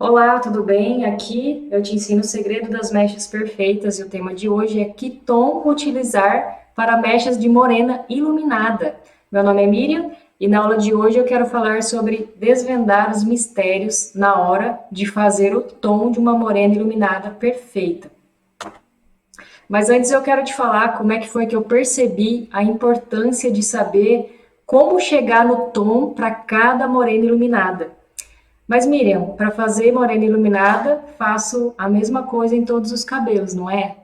Olá, tudo bem? Aqui eu te ensino o segredo das mechas perfeitas e o tema de hoje é que tom utilizar para mechas de morena iluminada. Meu nome é Miriam e na aula de hoje eu quero falar sobre desvendar os mistérios na hora de fazer o tom de uma morena iluminada perfeita. Mas antes eu quero te falar como é que foi que eu percebi a importância de saber como chegar no tom para cada morena iluminada. Mas Miriam, para fazer morena iluminada, faço a mesma coisa em todos os cabelos, não é?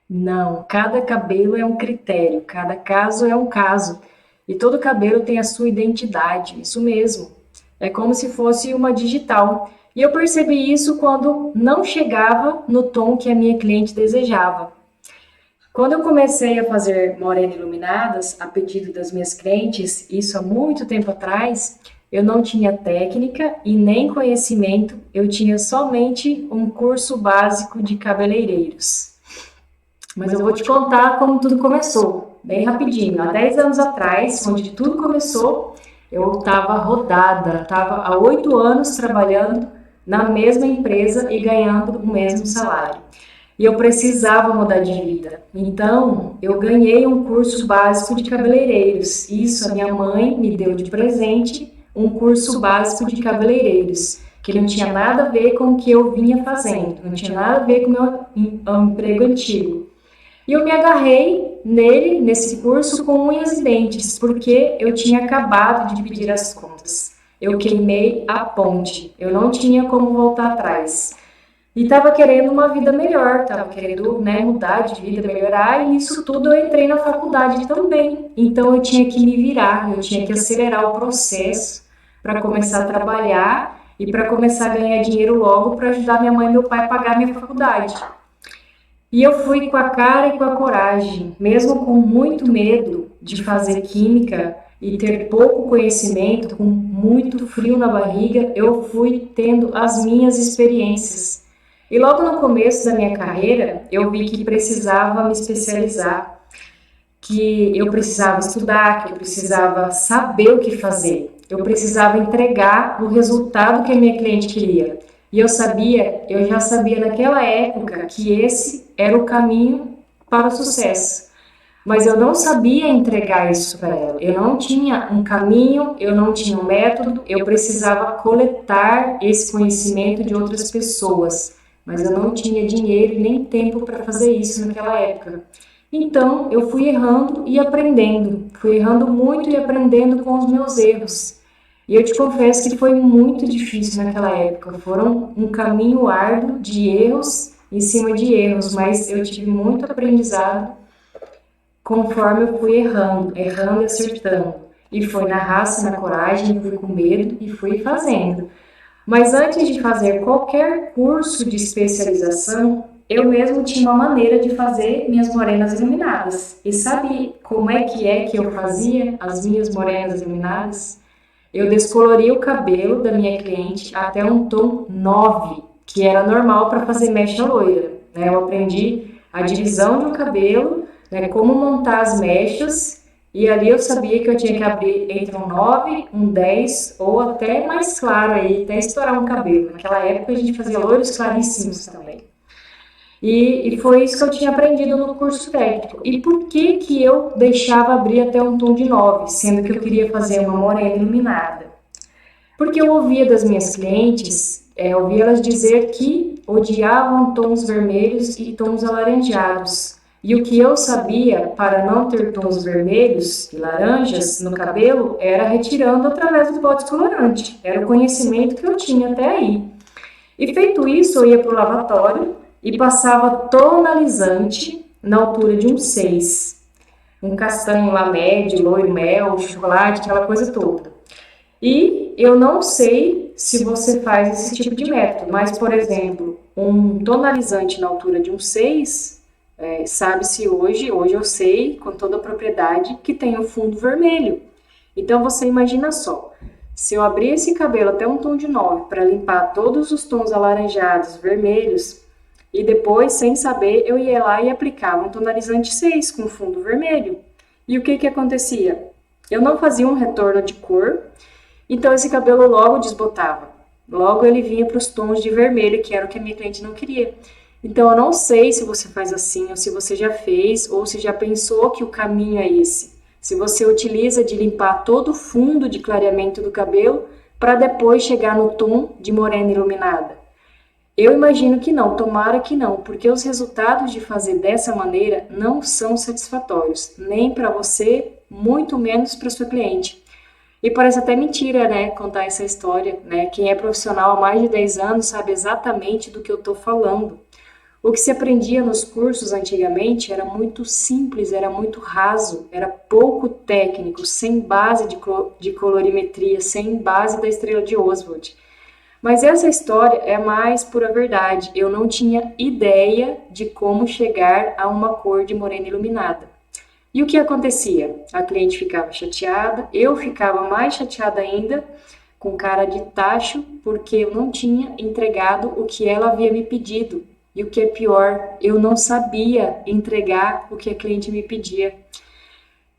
Não, cada cabelo é um critério, cada caso é um caso. E todo cabelo tem a sua identidade, isso mesmo. É como se fosse uma digital. E eu percebi isso quando não chegava no tom que a minha cliente desejava. Quando eu comecei a fazer morena iluminadas, a pedido das minhas clientes, isso há muito tempo atrás, eu não tinha técnica e nem conhecimento, eu tinha somente um curso básico de cabeleireiros. Mas eu vou te contar como tudo começou, bem rapidinho. Há 10 anos atrás, onde tudo começou, eu estava rodada, estava há 8 anos trabalhando na mesma empresa e ganhando o mesmo salário. E eu precisava mudar de vida. Então, eu ganhei um curso básico de cabeleireiros. Isso a minha mãe me deu de presente, um curso básico de cabeleireiros, que não tinha nada a ver com o que eu vinha fazendo, não tinha nada a ver com o meu emprego antigo. E eu me agarrei nele, nesse curso, com unhas e dentes, porque eu tinha acabado de pedir as contas. Eu queimei a ponte, eu não tinha como voltar atrás. E estava querendo uma vida melhor, estava querendo, né, mudar de vida, melhorar, e nisso tudo eu entrei na faculdade também. Então eu tinha que me virar, eu tinha que acelerar o processo para começar a trabalhar e para começar a ganhar dinheiro logo para ajudar minha mãe e meu pai a pagar minha faculdade. E eu fui com a cara e com a coragem, mesmo com muito medo de fazer química e ter pouco conhecimento, com muito frio na barriga, eu fui tendo as minhas experiências. E logo no começo da minha carreira, eu vi que precisava me especializar, que eu precisava estudar, que eu precisava saber o que fazer. Eu precisava entregar o resultado que a minha cliente queria. E eu já sabia naquela época que esse era o caminho para o sucesso. Mas eu não sabia entregar isso para ela. Eu não tinha um caminho, eu não tinha um método, eu precisava coletar esse conhecimento de outras pessoas. Mas eu não tinha dinheiro e nem tempo para fazer isso naquela época. Então, eu fui errando e aprendendo. Fui errando muito e aprendendo com os meus erros. E eu te confesso que foi muito difícil naquela época. Foram um caminho árduo de erros em cima de erros, mas eu tive muito aprendizado conforme eu fui errando, errando e acertando. E foi na raça, na coragem, fui com medo e fui fazendo. Mas antes de fazer qualquer curso de especialização, eu mesmo tinha uma maneira de fazer minhas morenas iluminadas. E sabe como é que eu fazia as minhas morenas iluminadas? Eu descoloria o cabelo da minha cliente até um tom 9, que era normal para fazer mecha loira. Né? Eu aprendi a divisão do cabelo, né, como montar as mechas, e ali eu sabia que eu tinha que abrir entre um 9, um 10 ou até mais claro aí, até estourar um cabelo. Naquela época a gente fazia loiros claríssimos também. E foi isso que eu tinha aprendido no curso técnico. E por que que eu deixava abrir até um tom de 9, sendo que eu queria fazer uma morena iluminada? Porque eu ouvia das minhas clientes, eu ouvia elas dizer que odiavam tons vermelhos e tons alaranjados. E o que eu sabia para não ter tons vermelhos e laranjas no cabelo era retirando através do pó descolorante. Era o conhecimento que eu tinha até aí. E feito isso, eu ia para o lavatório e passava tonalizante na altura de um 6. Um castanho lá médio, loiro mel, chocolate, aquela coisa toda. E eu não sei se você faz esse tipo de método, mas, por exemplo, um tonalizante na altura de um 6, sabe-se hoje eu sei com toda a propriedade que tem o fundo vermelho. Então você imagina só, se eu abrir esse cabelo até um tom de 9 para limpar todos os tons alaranjados, vermelhos, e depois, sem saber, eu ia lá e aplicava um tonalizante 6 com fundo vermelho. E o que que acontecia? Eu não fazia um retorno de cor, então esse cabelo logo desbotava. Logo ele vinha para os tons de vermelho, que era o que a minha cliente não queria. Então eu não sei se você faz assim, ou se você já fez, ou se já pensou que o caminho é esse. Se você utiliza de limpar todo o fundo de clareamento do cabelo para depois chegar no tom de morena iluminada. Eu imagino que não, tomara que não, porque os resultados de fazer dessa maneira não são satisfatórios, nem para você, muito menos para sua cliente. E parece até mentira, né, contar essa história, né? Quem é profissional há mais de 10 anos sabe exatamente do que eu estou falando. O que se aprendia nos cursos antigamente era muito simples, era muito raso, era pouco técnico, sem base de colorimetria, sem base da estrela de Oswald. Mas essa história é mais pura verdade. Eu não tinha ideia de como chegar a uma cor de morena iluminada. E o que acontecia? A cliente ficava chateada, eu ficava mais chateada ainda, com cara de tacho, porque eu não tinha entregado o que ela havia me pedido. E o que é pior, eu não sabia entregar o que a cliente me pedia.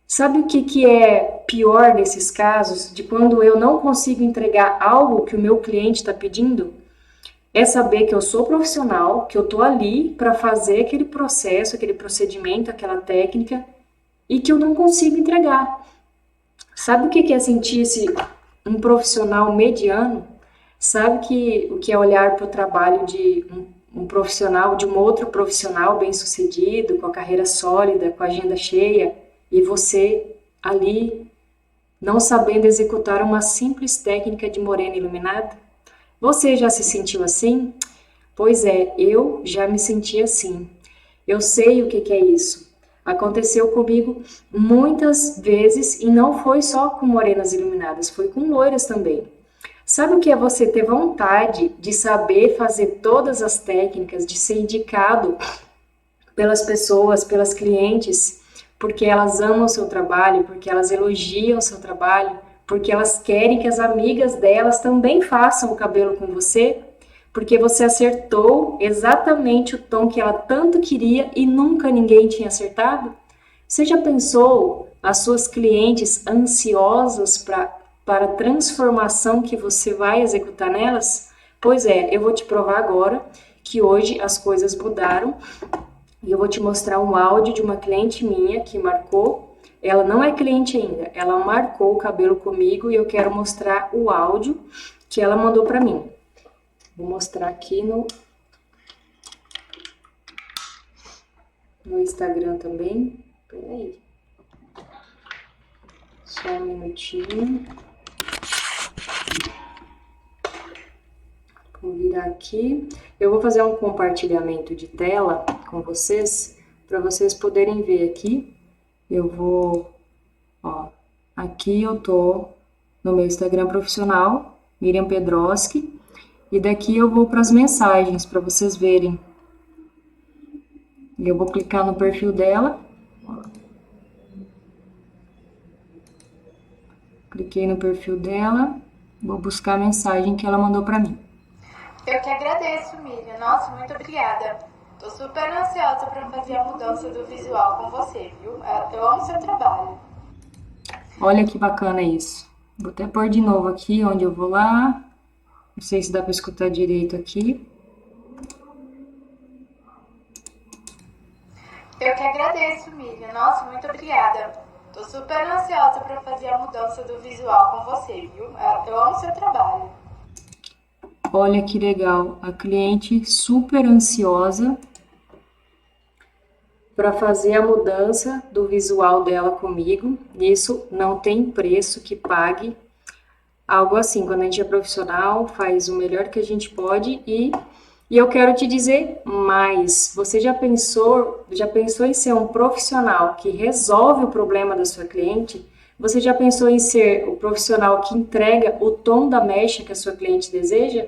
Sabe o que é pior nesses casos, de quando eu não consigo entregar algo que o meu cliente está pedindo? É saber que eu sou profissional, que eu estou ali para fazer aquele processo, aquele procedimento, aquela técnica, e que eu não consigo entregar. Sabe o que é sentir-se um profissional mediano? Sabe o que é olhar para o trabalho de um profissional, de um outro profissional bem-sucedido, com a carreira sólida, com a agenda cheia, e você ali não sabendo executar uma simples técnica de morena iluminada? Você já se sentiu assim? Pois é, eu já me senti assim. Eu sei o que é isso. Aconteceu comigo muitas vezes e não foi só com morenas iluminadas, foi com loiras também. Sabe o que é você ter vontade de saber fazer todas as técnicas, de ser indicado pelas pessoas, pelas clientes, porque elas amam o seu trabalho, porque elas elogiam o seu trabalho, porque elas querem que as amigas delas também façam o cabelo com você, porque você acertou exatamente o tom que ela tanto queria e nunca ninguém tinha acertado? Você já pensou as suas clientes ansiosas para a transformação que você vai executar nelas? Pois é, eu vou te provar agora que hoje as coisas mudaram e eu vou te mostrar um áudio de uma cliente minha que marcou. Ela não é cliente ainda, ela marcou o cabelo comigo e eu quero mostrar o áudio que ela mandou para mim. Vou mostrar aqui no Instagram também. Peraí. Só um minutinho. Vou virar aqui. Eu vou fazer um compartilhamento de tela com vocês, para vocês poderem ver aqui. Eu vou, ó, aqui eu tô no meu Instagram profissional, Miriam Pedroski, e daqui eu vou para as mensagens, para vocês verem. Eu vou clicar no perfil dela. Cliquei no perfil dela, vou buscar a mensagem que ela mandou para mim. Eu que agradeço, Miriam. Nossa, muito obrigada. Tô super ansiosa para fazer a mudança do visual com você, viu? Eu amo seu trabalho. Olha que bacana isso. Vou até pôr de novo aqui, onde eu vou lá. Não sei se dá para escutar direito aqui. Eu que agradeço, Miriam. Nossa, muito obrigada. Tô super ansiosa para fazer a mudança do visual com você, viu? Eu amo seu trabalho. Olha que legal. A cliente super ansiosa para fazer a mudança do visual dela comigo. Isso não tem preço que pague. Algo assim, quando a gente é profissional, faz o melhor que a gente pode e E eu quero te dizer mais. Você já pensou em ser um profissional que resolve o problema da sua cliente? Você já pensou em ser o profissional que entrega o tom da mecha que a sua cliente deseja?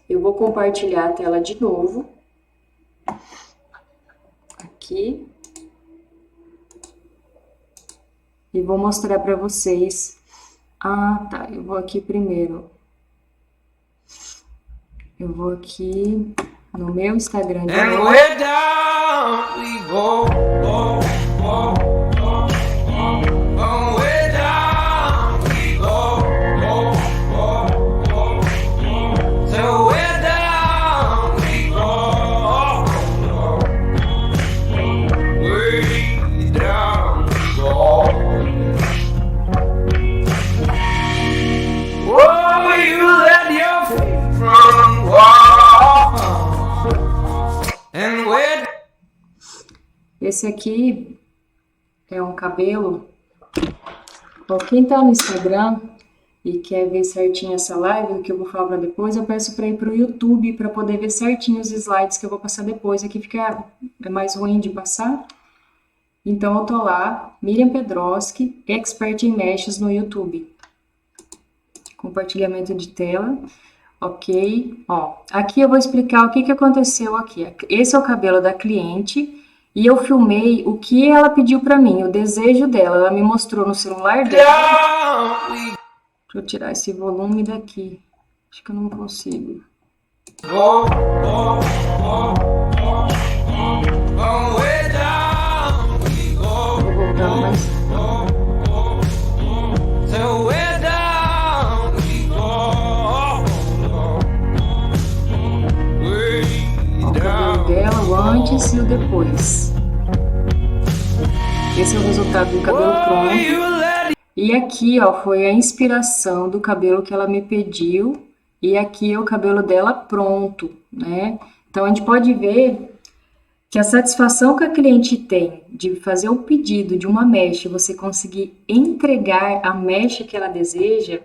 Eu vou compartilhar a tela de novo. Aqui. E vou mostrar para vocês. Ah, tá. Eu vou aqui primeiro. Eu vou aqui no meu Instagram de novo. Esse aqui é um cabelo. Bom, quem tá no Instagram e quer ver certinho essa live, do que eu vou falar para depois, eu peço para ir pro YouTube para poder ver certinho os slides que eu vou passar depois. Aqui é mais ruim de passar. Então eu tô lá, Miriam Pedroski, expert em meshes no YouTube. Compartilhamento de tela. Ok. Ó, aqui eu vou explicar o que aconteceu aqui. Esse é o cabelo da cliente. E eu filmei o que ela pediu pra mim, o desejo dela. Ela me mostrou no celular dela. Deixa eu tirar esse volume daqui. Acho que eu não consigo. Eu vou voltar mais. O cabelo dela, o antes e o depois. Esse é o resultado do cabelo pronto. E aqui, ó, foi a inspiração do cabelo que ela me pediu. E aqui é o cabelo dela pronto, né? Então, a gente pode ver que a satisfação que a cliente tem de fazer o pedido de uma mecha e você conseguir entregar a mecha que ela deseja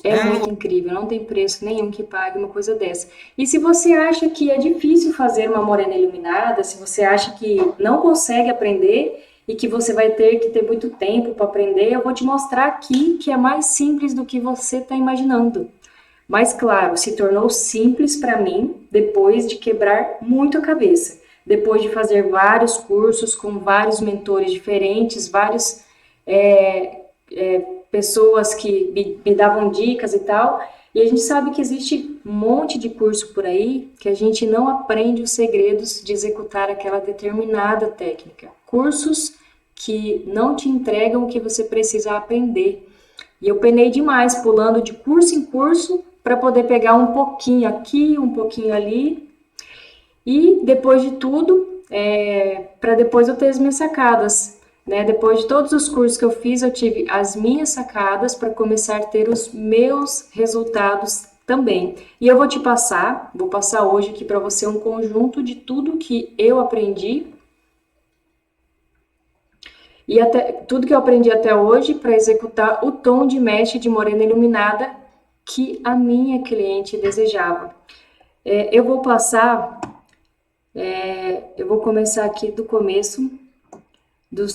é muito incrível. Não tem preço nenhum que pague uma coisa dessa. E se você acha que é difícil fazer uma morena iluminada, se você acha que não consegue aprender e que você vai ter que ter muito tempo para aprender, eu vou te mostrar aqui que é mais simples do que você está imaginando. Mas claro, se tornou simples para mim depois de quebrar muito a cabeça. Depois de fazer vários cursos com vários mentores diferentes, vários pessoas que me davam dicas e tal. E a gente sabe que existe um monte de curso por aí que a gente não aprende os segredos de executar aquela determinada técnica. Cursos que não te entregam o que você precisa aprender. E eu penei demais, pulando de curso em curso para poder pegar um pouquinho aqui, um pouquinho ali. E depois de tudo, para depois eu ter as minhas sacadas. Né? Depois de todos os cursos que eu fiz, eu tive as minhas sacadas para começar a ter os meus resultados também. E eu vou passar hoje aqui para você um conjunto de tudo que eu aprendi e tudo que eu aprendi até hoje para executar o tom de mecha de morena iluminada que a minha cliente desejava. Eu vou começar aqui do começo,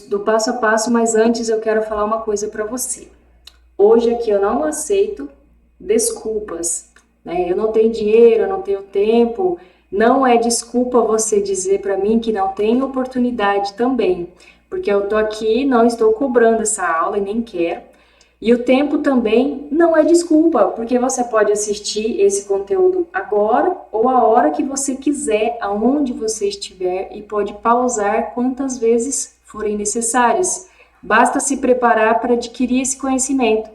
do passo a passo, mas antes eu quero falar uma coisa para você. Hoje aqui eu não aceito desculpas, né? Eu não tenho dinheiro, eu não tenho tempo. Não é desculpa você dizer para mim que não tem oportunidade também, porque eu tô aqui, não estou cobrando essa aula e nem quero. E o tempo também não é desculpa, porque você pode assistir esse conteúdo agora ou a hora que você quiser, aonde você estiver, e pode pausar quantas vezes forem necessárias. Basta se preparar para adquirir esse conhecimento.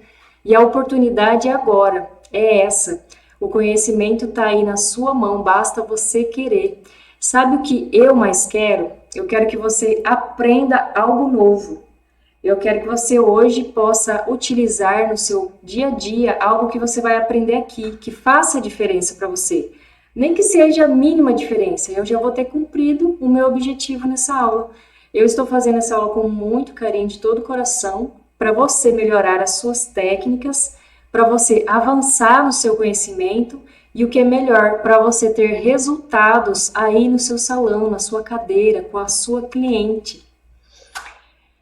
E a oportunidade é agora, é essa. O conhecimento está aí na sua mão, basta você querer. Sabe o que eu mais quero? Eu quero que você aprenda algo novo. Eu quero que você hoje possa utilizar no seu dia a dia algo que você vai aprender aqui, que faça diferença para você. Nem que seja a mínima diferença, eu já vou ter cumprido o meu objetivo nessa aula. Eu estou fazendo essa aula com muito carinho, de todo o coração, para você melhorar as suas técnicas, para você avançar no seu conhecimento e o que é melhor para você ter resultados aí no seu salão, na sua cadeira, com a sua cliente.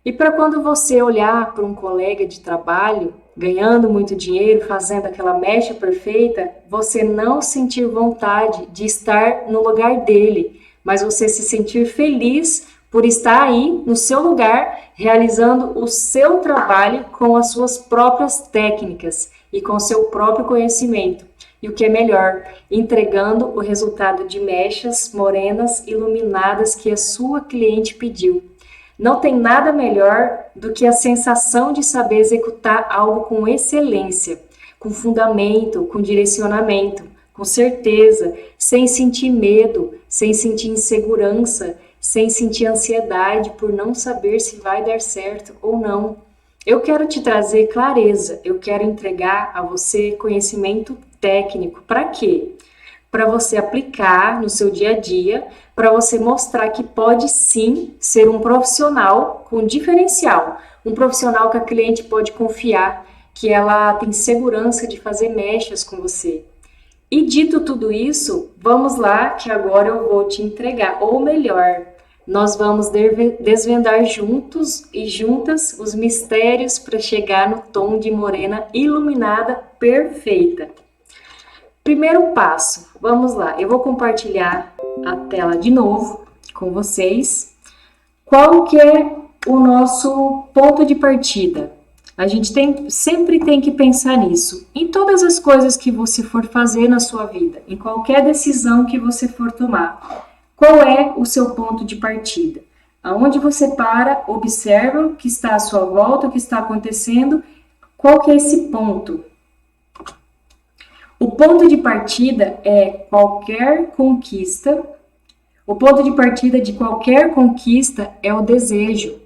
E para quando você olhar para um colega de trabalho ganhando muito dinheiro, fazendo aquela mecha perfeita, você não sentir vontade de estar no lugar dele, mas você se sentir feliz por estar aí no seu lugar, realizando o seu trabalho com as suas próprias técnicas e com o seu próprio conhecimento. E o que é melhor, entregando o resultado de mechas morenas iluminadas que a sua cliente pediu. Não tem nada melhor do que a sensação de saber executar algo com excelência, com fundamento, com direcionamento, com certeza, sem sentir medo, sem sentir insegurança, sem sentir ansiedade por não saber se vai dar certo ou não. Eu quero te trazer clareza, eu quero entregar a você conhecimento técnico. Para quê? Para você aplicar no seu dia a dia, para você mostrar que pode sim ser um profissional com diferencial, um profissional que a cliente pode confiar, que ela tem segurança de fazer mechas com você. E dito tudo isso, vamos lá que agora eu vou te entregar, ou melhor, nós vamos desvendar juntos e juntas os mistérios para chegar no tom de morena iluminada perfeita. Primeiro passo, vamos lá, eu vou compartilhar a tela de novo com vocês. Qual que é o nosso ponto de partida? A gente sempre tem que pensar nisso, em todas as coisas que você for fazer na sua vida, em qualquer decisão que você for tomar. Qual é o seu ponto de partida? Aonde você para, observa o que está à sua volta, o que está acontecendo, qual que é esse ponto? O ponto de partida é qualquer conquista. O ponto de partida de qualquer conquista é o desejo.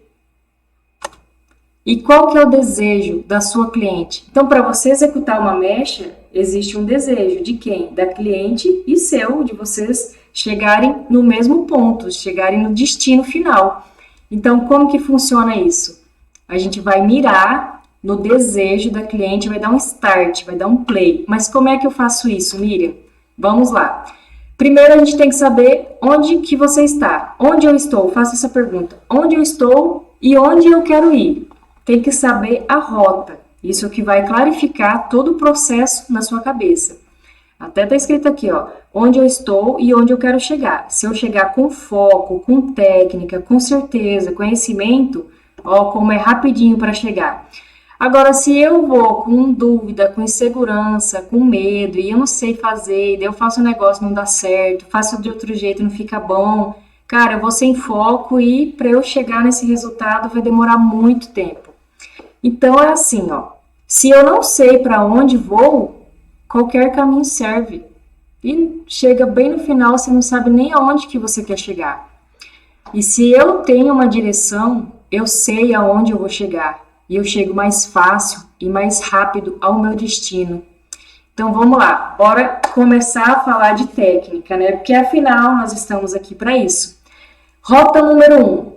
E qual que é o desejo da sua cliente? Então, para você executar uma mecha, existe um desejo de quem? Da cliente e seu, de vocês chegarem no mesmo ponto, chegarem no destino final. Então, como que funciona isso? A gente vai mirar no desejo da cliente, vai dar um start, vai dar um play. Mas como é que eu faço isso, Miriam? Vamos lá. Primeiro a gente tem que saber onde que você está. Onde eu estou? Faça essa pergunta. Onde eu estou e onde eu quero ir? Tem que saber a rota. Isso que vai clarificar todo o processo na sua cabeça. Até está escrito aqui, ó, onde eu estou e onde eu quero chegar. Se eu chegar com foco, com técnica, com certeza, conhecimento, ó, como é rapidinho para chegar. Agora, se eu vou com dúvida, com insegurança, com medo, e eu não sei fazer, e daí eu faço um negócio, não dá certo, faço de outro jeito, não fica bom, cara, eu vou sem foco e para eu chegar nesse resultado vai demorar muito tempo. Então, é assim, ó, se eu não sei para onde vou, qualquer caminho serve. E chega bem no final, você não sabe nem aonde que você quer chegar. E se eu tenho uma direção, eu sei aonde eu vou chegar. E eu chego mais fácil e mais rápido ao meu destino. Então, vamos lá. Bora começar a falar de técnica, né? Porque, afinal, nós estamos aqui para isso. Rota número 1.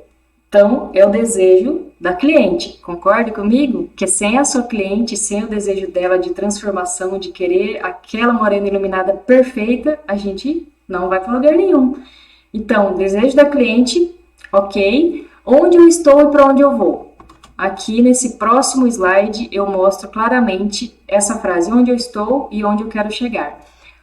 Então, é o desejo da cliente. Concorda comigo? Que sem a sua cliente, sem o desejo dela de transformação, de querer aquela morena iluminada perfeita, a gente não vai para lugar nenhum. Então, desejo da cliente, ok. Onde eu estou e para onde eu vou? Aqui nesse próximo slide eu mostro claramente essa frase, onde eu estou e onde eu quero chegar.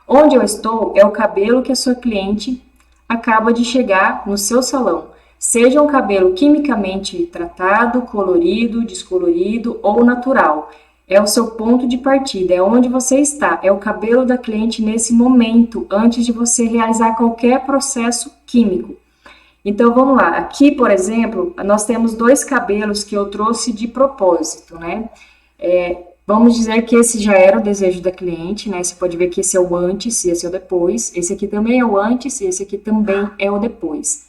Onde eu estou é o cabelo que a sua cliente acaba de chegar no seu salão. Seja um cabelo quimicamente tratado, colorido, descolorido ou natural. É o seu ponto de partida, é onde você está, é o cabelo da cliente nesse momento, antes de você realizar qualquer processo químico. Então, vamos lá. Aqui, por exemplo, nós temos 2 cabelos que eu trouxe de propósito, né? Vamos dizer que esse já era o desejo da cliente, né? Você pode ver que esse é o antes e esse é o depois. Esse aqui também é o antes e esse aqui também é o depois.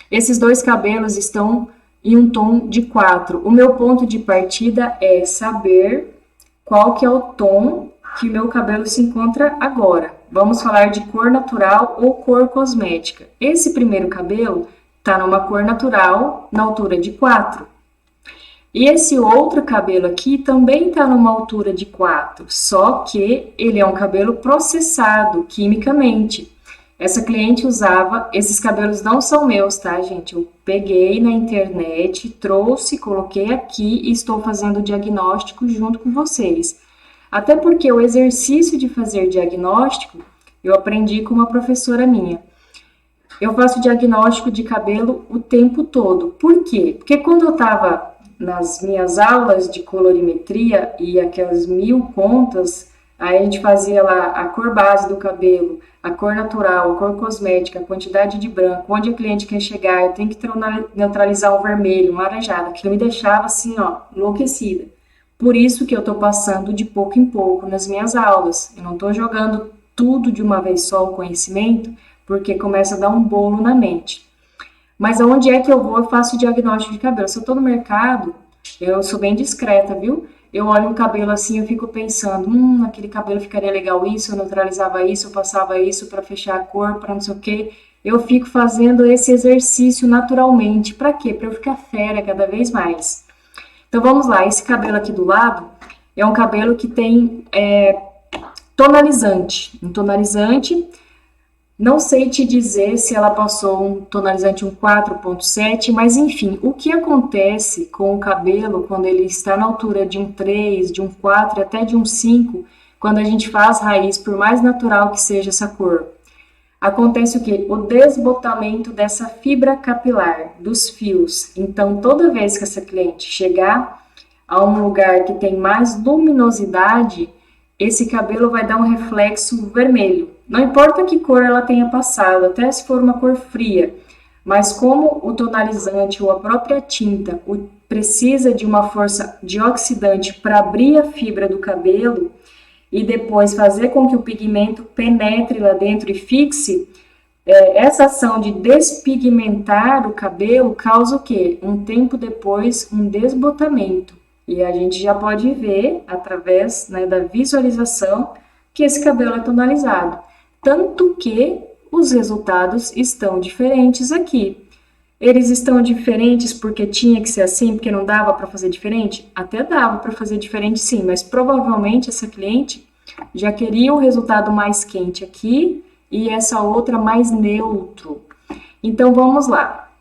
Esses 2 cabelos estão em um tom de 4. O meu ponto de partida é saber qual que é o tom que o meu cabelo se encontra agora. Vamos falar de cor natural ou cor cosmética. Esse primeiro cabelo está numa cor natural, na altura de 4. E esse outro cabelo aqui também está numa altura de 4, só que ele é um cabelo processado quimicamente. Essa cliente usava, esses cabelos não são meus, tá, gente? Eu peguei na internet, trouxe, coloquei aqui e estou fazendo o diagnóstico junto com vocês. Até porque o exercício de fazer diagnóstico eu aprendi com uma professora minha. Eu faço diagnóstico de cabelo o tempo todo. Por quê? Porque quando eu estava nas minhas aulas de colorimetria e aquelas 1000 contas, aí a gente fazia lá a cor base do cabelo, a cor natural, a cor cosmética, a quantidade de branco, onde a cliente quer chegar, eu tenho que neutralizar o vermelho, um laranjado, aquilo me deixava assim, ó, enlouquecida. Por isso que eu estou passando de pouco em pouco nas minhas aulas. Eu não estou jogando tudo de uma vez só o conhecimento, porque começa a dar um bolo na mente. Mas aonde é que eu vou, eu faço diagnóstico de cabelo. Se eu tô no mercado, eu sou bem discreta, viu? Eu olho um cabelo assim, eu fico pensando, aquele cabelo ficaria legal isso, eu neutralizava isso, eu passava isso para fechar a cor, para não sei o quê. Eu fico fazendo esse exercício naturalmente. Para quê? Para eu ficar fera cada vez mais. Então vamos lá, esse cabelo aqui do lado é um cabelo que tem tonalizante. Um tonalizante. Não sei te dizer se ela passou um tonalizante 4.7, mas enfim, o que acontece com o cabelo quando ele está na altura de um 3, de um 4 até de um 5, quando a gente faz raiz, por mais natural que seja essa cor? Acontece o quê? O desbotamento dessa fibra capilar, dos fios. Então, toda vez que essa cliente chegar a um lugar que tem mais luminosidade, esse cabelo vai dar um reflexo vermelho. Não importa que cor ela tenha passado, até se for uma cor fria, mas como o tonalizante ou a própria tinta precisa de uma força de oxidante para abrir a fibra do cabelo e depois fazer com que o pigmento penetre lá dentro e fixe, essa ação de despigmentar o cabelo causa o quê? Um tempo depois, um desbotamento. E a gente já pode ver, através, né, da visualização, que esse cabelo é tonalizado. Tanto que os resultados estão diferentes aqui. Eles estão diferentes porque tinha que ser assim, porque não dava para fazer diferente? Até dava para fazer diferente sim, mas provavelmente essa cliente já queria um resultado mais quente aqui e essa outra mais neutro. Então vamos lá.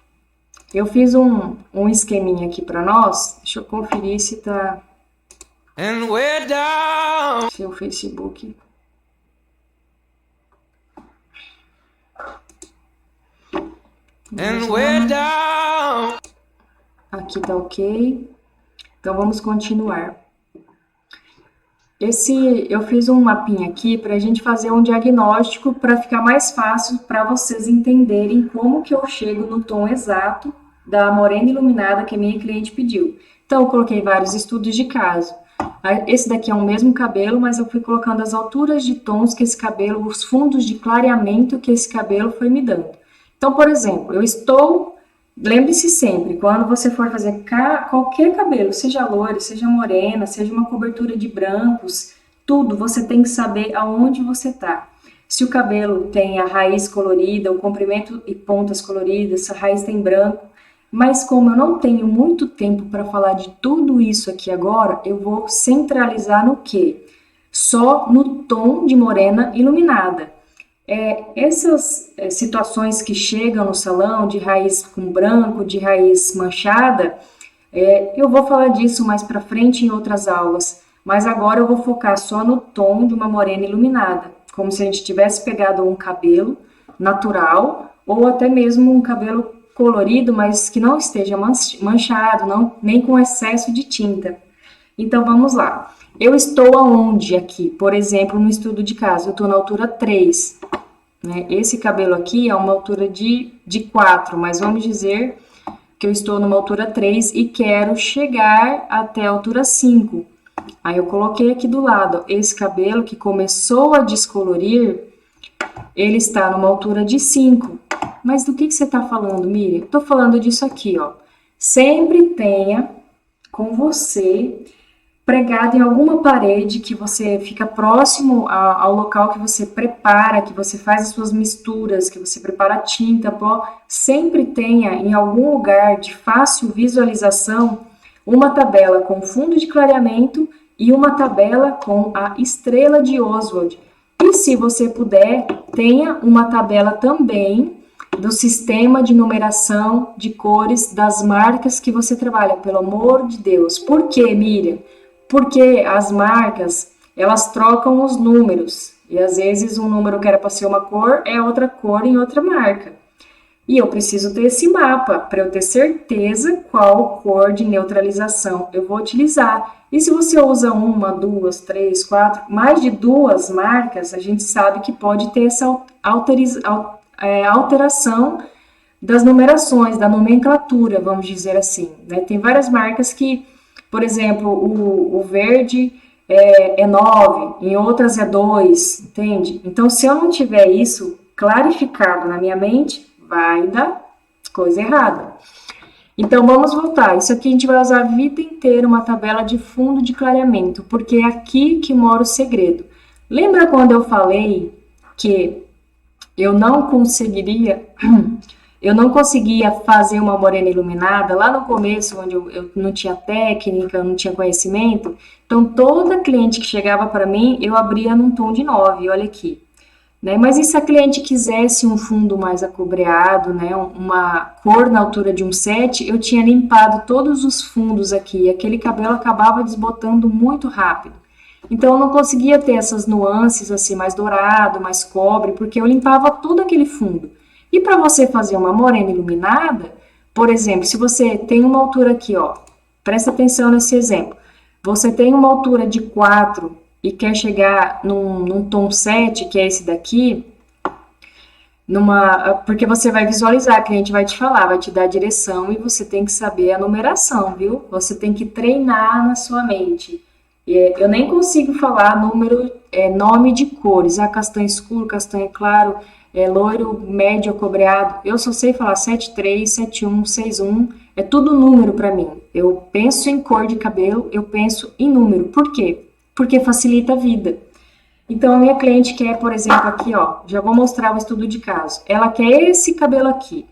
Eu fiz um esqueminha aqui para nós. Deixa eu conferir se tá. Seu Facebook. Aqui tá ok. Então vamos continuar. Eu fiz um mapinha aqui para a gente fazer um diagnóstico para ficar mais fácil para vocês entenderem como que eu chego no tom exato da morena iluminada que a minha cliente pediu. Então eu coloquei vários estudos de caso. Esse daqui é o mesmo cabelo, mas eu fui colocando as alturas de tons que esse cabelo, os fundos de clareamento que esse cabelo foi me dando. Então, por exemplo, lembre-se sempre, quando você for fazer qualquer cabelo, seja loiro, seja morena, seja uma cobertura de brancos, tudo, você tem que saber aonde você está. Se o cabelo tem a raiz colorida, o comprimento e pontas coloridas, se a raiz tem branco, mas como eu não tenho muito tempo para falar de tudo isso aqui agora, eu vou centralizar no quê? Só no tom de morena iluminada. Essas situações que chegam no salão de raiz com branco, de raiz manchada, eu vou falar disso mais para frente em outras aulas, mas agora eu vou focar só no tom de uma morena iluminada, como se a gente tivesse pegado um cabelo natural ou até mesmo um cabelo colorido, mas que não esteja manchado, nem com excesso de tinta. Então vamos lá. Eu estou aonde aqui? Por exemplo, no estudo de caso, eu estou na altura 3. Né? Esse cabelo aqui é uma altura de 4, mas vamos dizer que eu estou numa altura 3 e quero chegar até a altura 5. Aí eu coloquei aqui do lado, esse cabelo que começou a descolorir, ele está numa altura de 5. Mas do que você está falando, Miriam? Estou falando disso aqui, ó. Sempre tenha com você pregado em alguma parede que você fica próximo ao local que você prepara, que você faz as suas misturas, que você prepara tinta, pó, sempre tenha em algum lugar de fácil visualização uma tabela com fundo de clareamento e uma tabela com a estrela de Oswald. E se você puder, tenha uma tabela também do sistema de numeração de cores das marcas que você trabalha, pelo amor de Deus. Por quê, Miriam? Porque as marcas, elas trocam os números. E às vezes um número que era para ser uma cor é outra cor em outra marca. E eu preciso ter esse mapa para eu ter certeza qual cor de neutralização eu vou utilizar. E se você usa uma, duas, três, quatro, mais de duas marcas, a gente sabe que pode ter essa alteração das numerações, da nomenclatura, vamos dizer assim, né? Tem várias marcas que, por exemplo, o verde é 9, em outras é 2, entende? Então, se eu não tiver isso clarificado na minha mente, vai dar coisa errada. Então, vamos voltar. Isso aqui a gente vai usar a vida inteira, uma tabela de fundo de clareamento, porque é aqui que mora o segredo. Lembra quando eu falei que eu não conseguiria fazer uma morena iluminada lá no começo, onde eu não tinha técnica, eu não tinha conhecimento? Então, toda cliente que chegava para mim, eu abria num tom de 9, olha aqui. Né? Mas e se a cliente quisesse um fundo mais acobreado, né? Uma cor na altura de um 7, eu tinha limpado todos os fundos aqui, e aquele cabelo acabava desbotando muito rápido. Então, eu não conseguia ter essas nuances assim, mais dourado, mais cobre, porque eu limpava todo aquele fundo. E para você fazer uma morena iluminada, por exemplo, se você tem uma altura aqui, ó, presta atenção nesse exemplo. Você tem uma altura de 4 e quer chegar num tom 7, que é esse daqui, porque você vai visualizar, a cliente vai te falar, vai te dar a direção e você tem que saber a numeração, viu? Você tem que treinar na sua mente. Eu nem consigo falar nome de cores, castanho escuro, castanho claro, loiro, médio, acobreado. Eu só sei falar 73, 71, 61, é tudo número para mim. Eu penso em cor de cabelo, eu penso em número. Por quê? Porque facilita a vida. Então, a minha cliente quer, por exemplo, aqui, ó, já vou mostrar o estudo de caso. Ela quer esse cabelo aqui,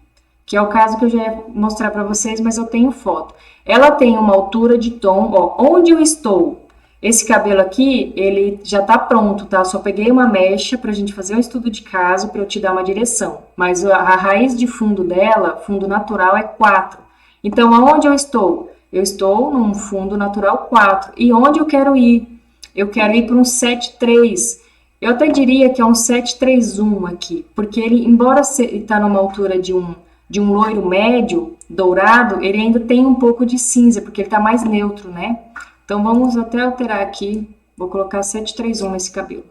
que é o caso que eu já ia mostrar para vocês, mas eu tenho foto. Ela tem uma altura de tom, ó, onde eu estou. Esse cabelo aqui, ele já tá pronto, tá? Só peguei uma mecha pra gente fazer um estudo de caso para eu te dar uma direção. Mas a raiz de fundo dela, fundo natural, é 4. Então, aonde eu estou? Eu estou num fundo natural 4. E onde eu quero ir? Eu quero ir para um 7,3. Eu até diria que é um 7,3,1 aqui, porque ele, embora está numa altura de um loiro médio, dourado, ele ainda tem um pouco de cinza, porque ele está mais neutro, né? Então, vamos até alterar aqui, vou colocar 7,3,1 nesse cabelo.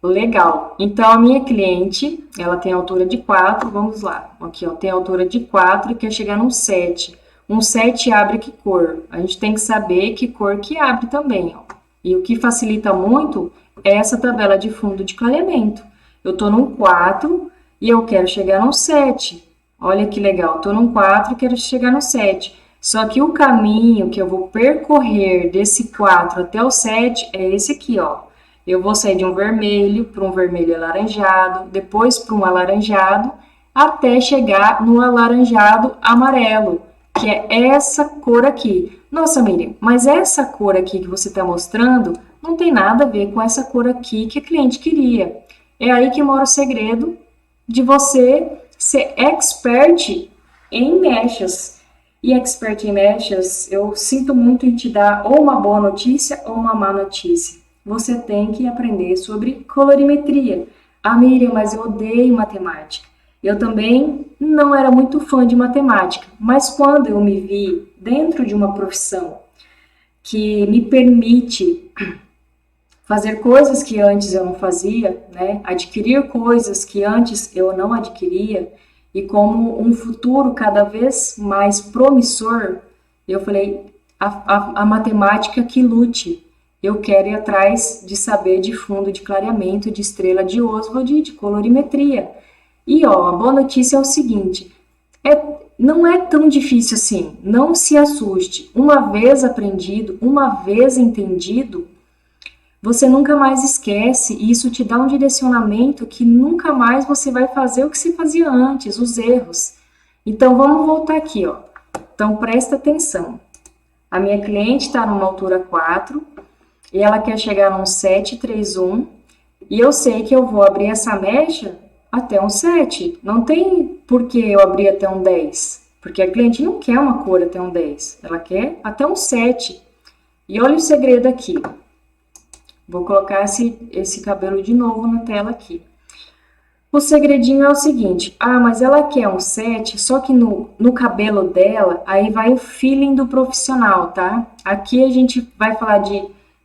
Legal. Então, a minha cliente, ela tem altura de 4, vamos lá. Aqui, ó, tem altura de 4 e quer chegar num 7. Um 7 abre que cor? A gente tem que saber que cor que abre também, ó. E o que facilita muito é essa tabela de fundo de clareamento. Eu tô num 4 e eu quero chegar num 7. Olha que legal, tô num 4 e quero chegar no 7. Só que o caminho que eu vou percorrer desse 4 até o 7 é esse aqui, ó. Eu vou sair de um vermelho para um vermelho alaranjado, depois para um alaranjado, até chegar no alaranjado amarelo, que é essa cor aqui. Nossa, Miriam, mas essa cor aqui que você está mostrando não tem nada a ver com essa cor aqui que a cliente queria. É aí que mora o segredo de você ser expert em mechas. E expert em mechas, eu sinto muito em te dar ou uma boa notícia ou uma má notícia. Você tem que aprender sobre colorimetria. Ah, Miriam, mas eu odeio matemática. Eu também não era muito fã de matemática, mas quando eu me vi dentro de uma profissão que me permite fazer coisas que antes eu não fazia, né? Adquirir coisas que antes eu não adquiria, e como um futuro cada vez mais promissor, eu falei, a matemática que lute. Eu quero ir atrás de saber de fundo de clareamento, de estrela de Oswald e de colorimetria. E ó, a boa notícia é o seguinte, não é tão difícil assim, não se assuste. Uma vez aprendido, uma vez entendido, você nunca mais esquece e isso te dá um direcionamento que nunca mais você vai fazer o que se fazia antes, os erros. Então, vamos voltar aqui, ó. Então, presta atenção. A minha cliente está numa altura 4 e ela quer chegar num 731 e eu sei que eu vou abrir essa mecha até um 7. Não tem por que eu abrir até um 10, porque a cliente não quer uma cor até um 10, ela quer até um 7. E olha o segredo aqui. Vou colocar esse cabelo de novo na tela aqui. O segredinho é o seguinte, mas ela quer um 7, só que no cabelo dela, aí vai o feeling do profissional, tá? Aqui a gente vai falar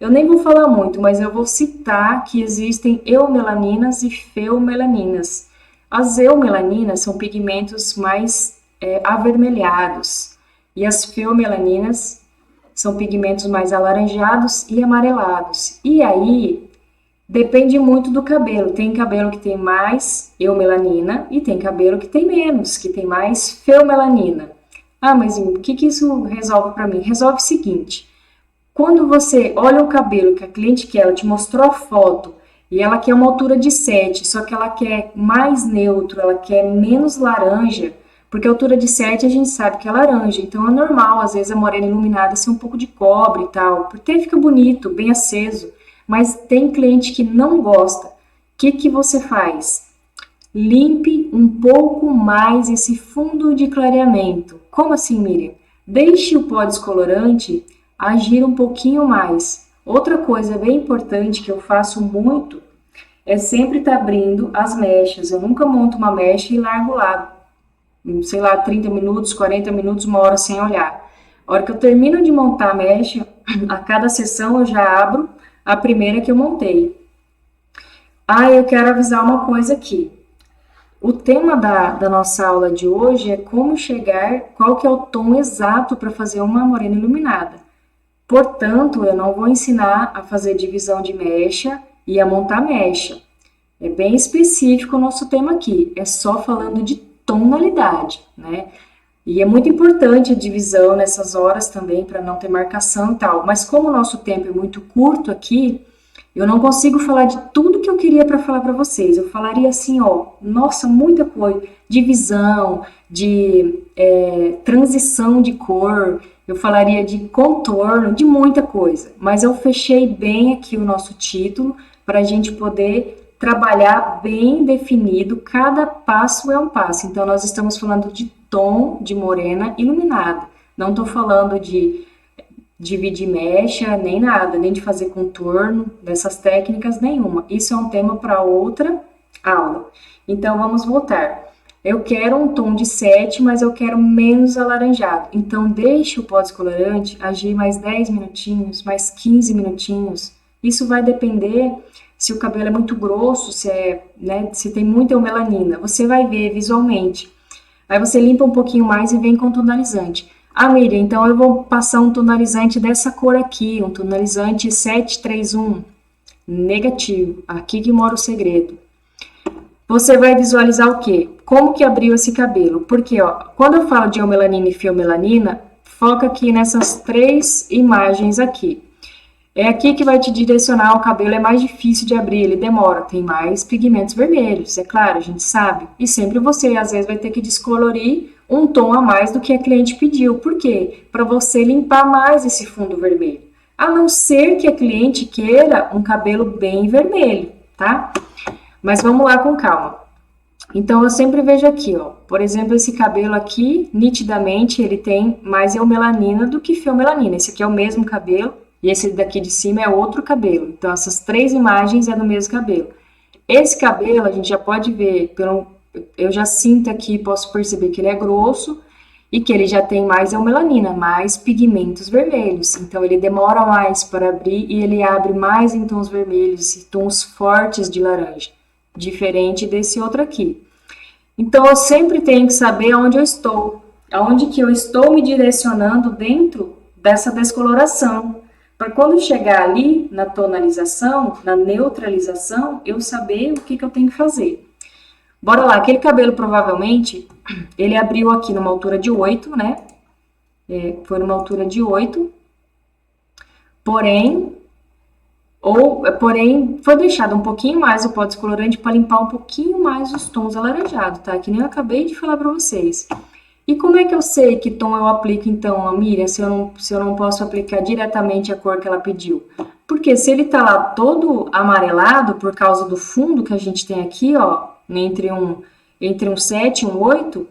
eu nem vou falar muito, mas eu vou citar que existem eumelaninas e feomelaninas. As eumelaninas são pigmentos mais avermelhados, e as feomelaninas são pigmentos mais alaranjados e amarelados. E aí, depende muito do cabelo. Tem cabelo que tem mais eumelanina e tem cabelo que tem menos, que tem mais feomelanina. Mas o que isso resolve para mim? Resolve o seguinte, quando você olha o cabelo que a cliente quer, ela te mostrou a foto e ela quer uma altura de 7, só que ela quer mais neutro, ela quer menos laranja, porque a altura de 7 a gente sabe que é laranja, então é normal, às vezes, a morena iluminada ser um pouco de cobre e tal, porque fica bonito, bem aceso, mas tem cliente que não gosta. O que você faz? Limpe um pouco mais esse fundo de clareamento. Como assim, Miriam? Deixe o pó descolorante agir um pouquinho mais. Outra coisa bem importante que eu faço muito é sempre estar abrindo as mechas. Eu nunca monto uma mecha e largo lá, sei lá, 30 minutos, 40 minutos, uma hora sem olhar. A hora que eu termino de montar a mecha, a cada sessão eu já abro a primeira que eu montei. Eu quero avisar uma coisa aqui. O tema da nossa aula de hoje é como chegar, qual que é o tom exato para fazer uma morena iluminada. Portanto, eu não vou ensinar a fazer divisão de mecha e a montar mecha. É bem específico o nosso tema aqui, é só falando de tonalidade, né? E é muito importante a divisão nessas horas também, para não ter marcação e tal. Mas como o nosso tempo é muito curto aqui, eu não consigo falar de tudo que eu queria para falar para vocês. Eu falaria assim, nossa, muita coisa. Divisão, de transição de cor, eu falaria de contorno, de muita coisa. Mas eu fechei bem aqui o nosso título para a gente poder trabalhar bem definido, cada passo é um passo. Então, nós estamos falando de tom de morena iluminada. Não estou falando de dividir mecha, nem nada, nem de fazer contorno, dessas técnicas nenhuma. Isso é um tema para outra aula. Então, vamos voltar. Eu quero um tom de 7, mas eu quero menos alaranjado. Então, deixe o pó descolorante agir mais 10 minutinhos, mais 15 minutinhos. Isso vai depender se o cabelo é muito grosso, se tem muita melanina. Você vai ver visualmente. Aí você limpa um pouquinho mais e vem com tonalizante. Miriam, então eu vou passar um tonalizante dessa cor aqui, um tonalizante 731, negativo. Aqui que mora o segredo. Você vai visualizar o quê? Como que abriu esse cabelo? Porque, quando eu falo de eumelanina e feomelanina, foca aqui nessas 3 imagens aqui. É aqui que vai te direcionar, o cabelo é mais difícil de abrir, ele demora, tem mais pigmentos vermelhos, é claro, a gente sabe. E sempre você, às vezes, vai ter que descolorir um tom a mais do que a cliente pediu. Por quê? Para você limpar mais esse fundo vermelho. A não ser que a cliente queira um cabelo bem vermelho, tá? Mas vamos lá com calma. Então, eu sempre vejo aqui, por exemplo, esse cabelo aqui, nitidamente, ele tem mais eumelanina do que feomelanina. Esse aqui é o mesmo cabelo. E esse daqui de cima é outro cabelo. Então, essas 3 imagens é do mesmo cabelo. Esse cabelo, a gente já pode ver, eu já sinto aqui, posso perceber que ele é grosso e que ele já tem mais eumelanina, mais pigmentos vermelhos. Então, ele demora mais para abrir e ele abre mais em tons vermelhos e tons fortes de laranja, diferente desse outro aqui. Então, eu sempre tenho que saber onde eu estou, aonde que eu estou me direcionando dentro dessa descoloração. Para quando chegar ali na tonalização, na neutralização, eu saber o que eu tenho que fazer. Bora lá, aquele cabelo provavelmente, ele abriu aqui numa altura de 8, né? Foi numa altura de 8. Porém, foi deixado um pouquinho mais o pó descolorante para limpar um pouquinho mais os tons alaranjados, tá? Que nem eu acabei de falar para vocês. E como é que eu sei que tom eu aplico então, Miriam, se eu não posso aplicar diretamente a cor que ela pediu? Porque se ele tá lá todo amarelado por causa do fundo que a gente tem aqui, ó, entre um 7 e um 8,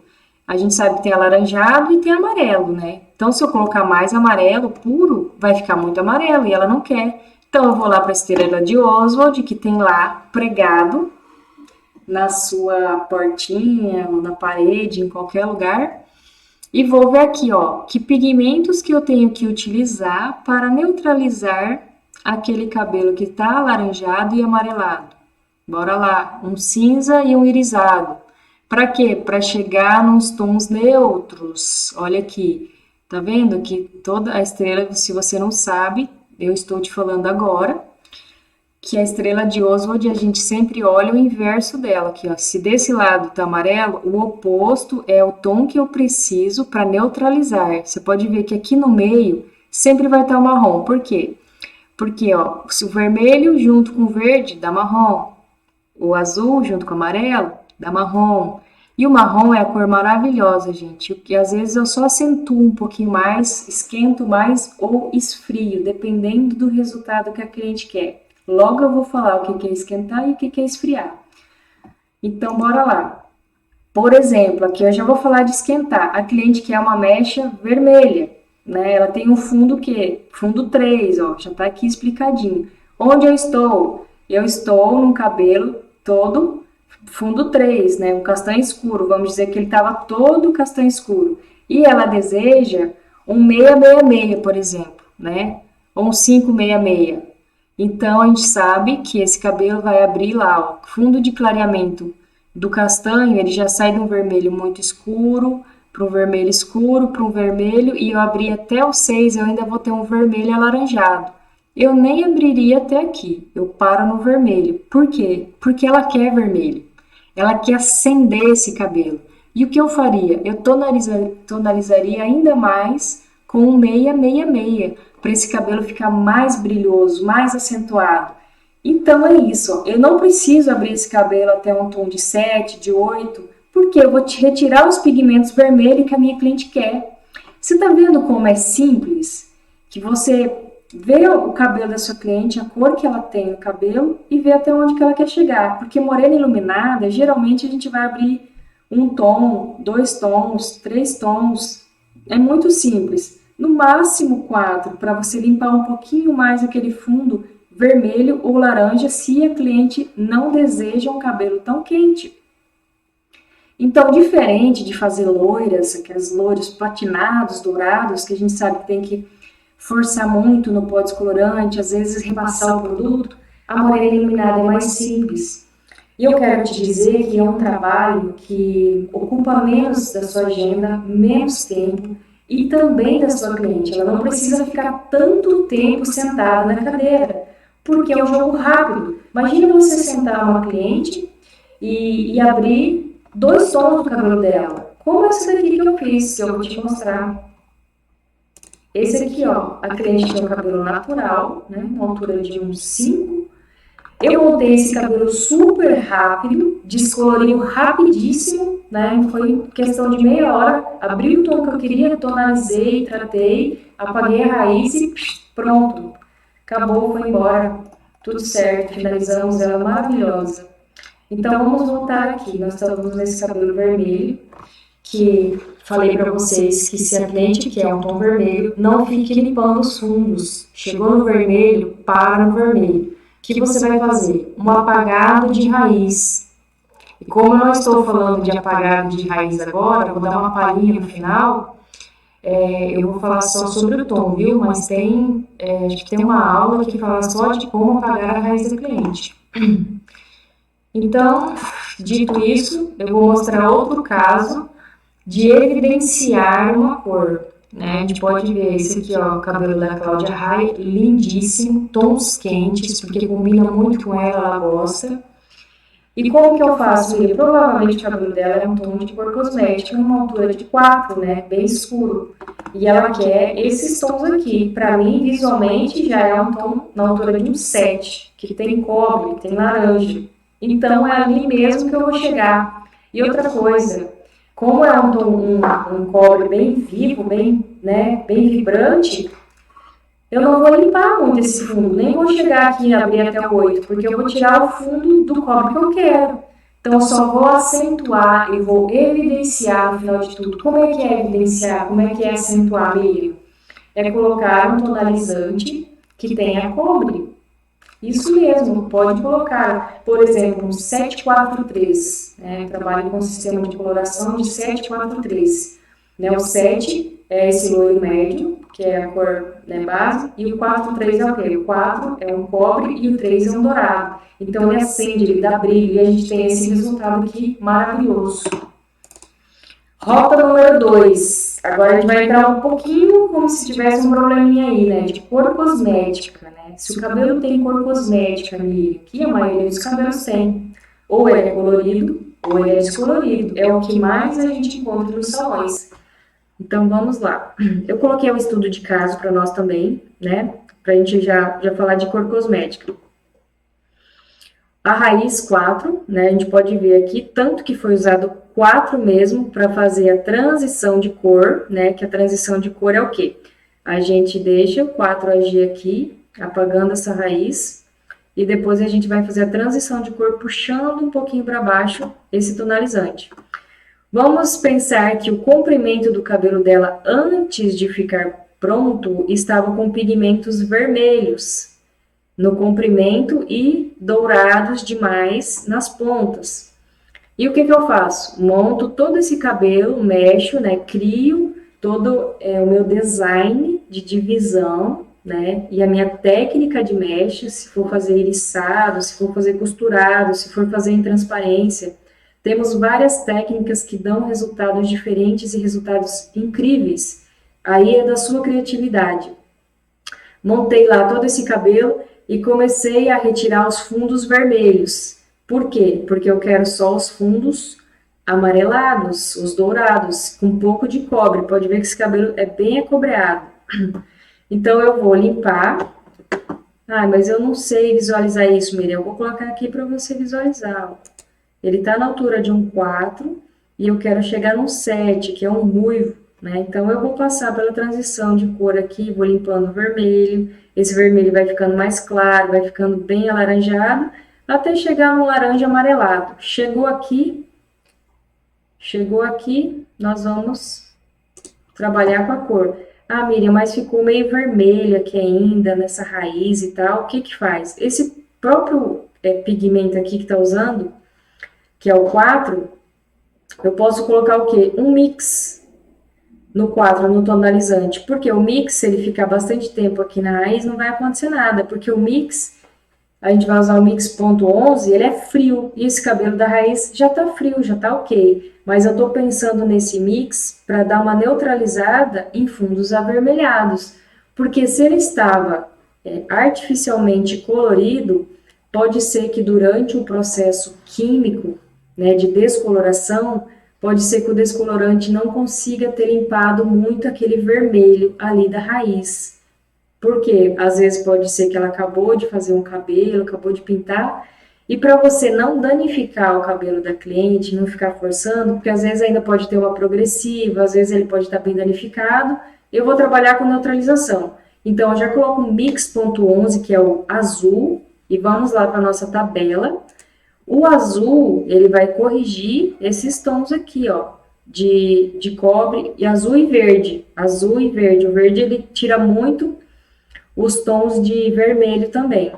a gente sabe que tem alaranjado e tem amarelo, né? Então, se eu colocar mais amarelo puro, vai ficar muito amarelo e ela não quer. Então, eu vou lá para a estrela de Oswald, que tem lá pregado na sua portinha ou na parede, em qualquer lugar, e vou ver aqui, ó, que pigmentos que eu tenho que utilizar para neutralizar aquele cabelo que está alaranjado e amarelado. Bora lá, um cinza e um irisado. Para quê? Para chegar nos tons neutros. Olha aqui, tá vendo que toda a estrela, se você não sabe, eu estou te falando agora, que a estrela de Oswald a gente sempre olha o inverso dela, aqui, ó. Se desse lado tá amarelo, o oposto é o tom que eu preciso para neutralizar. Você pode ver que aqui no meio sempre vai estar o marrom. Por quê? Porque, ó, se o vermelho junto com o verde dá marrom, o azul junto com o amarelo dá marrom. E o marrom é a cor maravilhosa, gente, que às vezes eu só acentuo um pouquinho mais, esquento mais ou esfrio, dependendo do resultado que a cliente quer. Logo eu vou falar o que é esquentar e o que é esfriar. Então, bora lá. Por exemplo, aqui eu já vou falar de esquentar. A cliente quer uma mecha vermelha, né? Ela tem um fundo que fundo 3, ó, já tá aqui explicadinho. Onde eu estou? Eu estou num cabelo todo fundo 3, né? Um castanho escuro. Vamos dizer que ele estava todo castanho escuro. E ela deseja um 666, por exemplo, né? Ou um 566. Então, a gente sabe que esse cabelo vai abrir lá, ó, fundo de clareamento do castanho, ele já sai de um vermelho muito escuro, para um vermelho escuro, para um vermelho, e eu abri até o 6, eu ainda vou ter um vermelho alaranjado. Eu nem abriria até aqui, eu paro no vermelho. Por quê? Porque ela quer vermelho. Ela quer acender esse cabelo. E o que eu faria? Eu tonalizaria ainda mais com um 666, para esse cabelo ficar mais brilhoso, mais acentuado. Então é isso, ó. Eu não preciso abrir esse cabelo até um tom de 7, de 8, porque eu vou te retirar os pigmentos vermelhos que a minha cliente quer. Você tá vendo como é simples? Que você vê o cabelo da sua cliente, a cor que ela tem no cabelo e vê até onde que ela quer chegar. Porque morena iluminada, geralmente a gente vai abrir um tom, 2 tons, 3 tons. É muito simples. No máximo 4, para você limpar um pouquinho mais aquele fundo vermelho ou laranja, se a cliente não deseja um cabelo tão quente. Então, diferente de fazer loiras, aqueles loiros platinados, dourados, que a gente sabe que tem que forçar muito no pó descolorante, às vezes repassar o produto, a morena iluminada é mais simples. E eu quero te dizer que é um trabalho que ocupa menos da sua agenda, menos tempo, e também da sua cliente. Ela não precisa ficar tanto tempo sentada na cadeira, porque é um jogo rápido. Imagina você sentar uma cliente e abrir 2 tons do cabelo dela. Como essa daqui que eu fiz, que eu vou te mostrar. Esse aqui, ó, a cliente tem um cabelo natural, né, uma altura de uns 5. Eu montei esse cabelo super rápido, descoloriu rapidíssimo, né? Foi questão de meia hora, abri o tom que eu queria, tonalizei, tratei, apaguei a raiz e pronto. Acabou, foi embora, tudo certo, finalizamos ela maravilhosa. Então vamos voltar aqui, nós estamos nesse cabelo vermelho, que falei para vocês que se a cliente quer um tom vermelho, não fique limpando os fundos. Chegou no vermelho, para no vermelho. O que você vai fazer? Um apagado de raiz. E como eu não estou falando de apagado de raiz agora, vou dar uma palhinha no final, eu vou falar só sobre o tom, viu? Mas acho que tem uma aula que fala só de como apagar a raiz da cliente. Então, dito isso, eu vou mostrar outro caso de evidenciar uma cor. Né? A gente pode ver esse aqui, ó, o cabelo da Cláudia Raia, lindíssimo, tons quentes, porque combina muito com ela, ela gosta. E como que eu faço ele? Provavelmente o cabelo dela é um tom de cor cosmética, numa altura de 4, né, bem escuro. E ela quer esses tons aqui. Para mim, visualmente, já é um tom na altura de um 7, que tem cobre, tem laranja. Então, é ali mesmo que eu vou chegar. E outra coisa, Como é um cobre bem vivo, bem, né, bem vibrante, eu não vou limpar muito esse fundo, nem vou chegar aqui e abrir até o 8, porque eu vou tirar o fundo do cobre que eu quero. Então, eu só vou acentuar e vou evidenciar no final de tudo. Como é que é evidenciar? Como é que é acentuar, Miriam? É colocar um tonalizante que tenha cobre. Isso mesmo, pode colocar, por exemplo, um 743, né? Trabalho com um sistema de coloração de 743. Né? O 7 é esse loiro médio, que é a cor, né, base, e o 43 é o quê? O 4 é um cobre e o 3 é um dourado. Então ele acende, ele dá brilho e a gente tem esse resultado aqui maravilhoso. Rota número 2. Agora a gente vai entrar um pouquinho como se tivesse um probleminha aí, né? De cor cosmética, né? Se o cabelo tem cor cosmética, Miriam, que a maioria dos cabelos tem. Ou ele é colorido, ou ele é descolorido. É o que mais a gente encontra nos salões. Então, vamos lá. Eu coloquei um estudo de caso para nós também, né? Pra gente já falar de cor cosmética. A raiz 4, né, a gente pode ver aqui, tanto que foi usado 4 mesmo para fazer a transição de cor, né, que a transição de cor é o quê? A gente deixa o 4 agir aqui, apagando essa raiz, e depois a gente vai fazer a transição de cor puxando um pouquinho para baixo esse tonalizante. Vamos pensar que o comprimento do cabelo dela antes de ficar pronto estava com pigmentos vermelhos no comprimento e dourados demais nas pontas. E o que eu faço? Monto todo esse cabelo, mexo, né? Crio todo o meu design de divisão, né? E a minha técnica de mecha, se for fazer eriçado, se for fazer costurado, se for fazer em transparência. Temos várias técnicas que dão resultados diferentes e resultados incríveis. Aí é da sua criatividade. Montei lá todo esse cabelo e comecei a retirar os fundos vermelhos. Por quê? Porque eu quero só os fundos amarelados, os dourados, com um pouco de cobre. Pode ver que esse cabelo é bem acobreado. Então, eu vou limpar. Ah, mas eu não sei visualizar isso, Miriam. Eu vou colocar aqui para você visualizar. Ele está na altura de um 4 e eu quero chegar no 7, que é um ruivo. Né? Então, eu vou passar pela transição de cor aqui, vou limpando o vermelho. Esse vermelho vai ficando mais claro, vai ficando bem alaranjado, até chegar no laranja amarelado. Chegou aqui, nós vamos trabalhar com a cor. Ah, Miriam, mas ficou meio vermelho aqui ainda, nessa raiz e tal. O que que faz? Esse próprio pigmento aqui que está usando, que é o 4, eu posso colocar o quê? Um mix no 4, no tonalizante, porque o mix, se ele ficar bastante tempo aqui na raiz, não vai acontecer nada, porque o mix, a gente vai usar o mix ponto 11, ele é frio, e esse cabelo da raiz já tá frio, já tá ok, mas eu tô pensando nesse mix para dar uma neutralizada em fundos avermelhados, porque se ele estava artificialmente colorido, pode ser que durante o processo químico, né, de descoloração, pode ser que o descolorante não consiga ter limpado muito aquele vermelho ali da raiz. Porque às vezes pode ser que ela acabou de fazer um cabelo, acabou de pintar, e para você não danificar o cabelo da cliente, não ficar forçando, porque às vezes ainda pode ter uma progressiva, às vezes ele pode estar bem danificado, eu vou trabalhar com neutralização. Então, eu já coloco o mix.11, que é o azul, e vamos lá para a nossa tabela. O azul, ele vai corrigir esses tons aqui, ó, de cobre, e azul e verde. Azul e verde. O verde, ele tira muito os tons de vermelho também.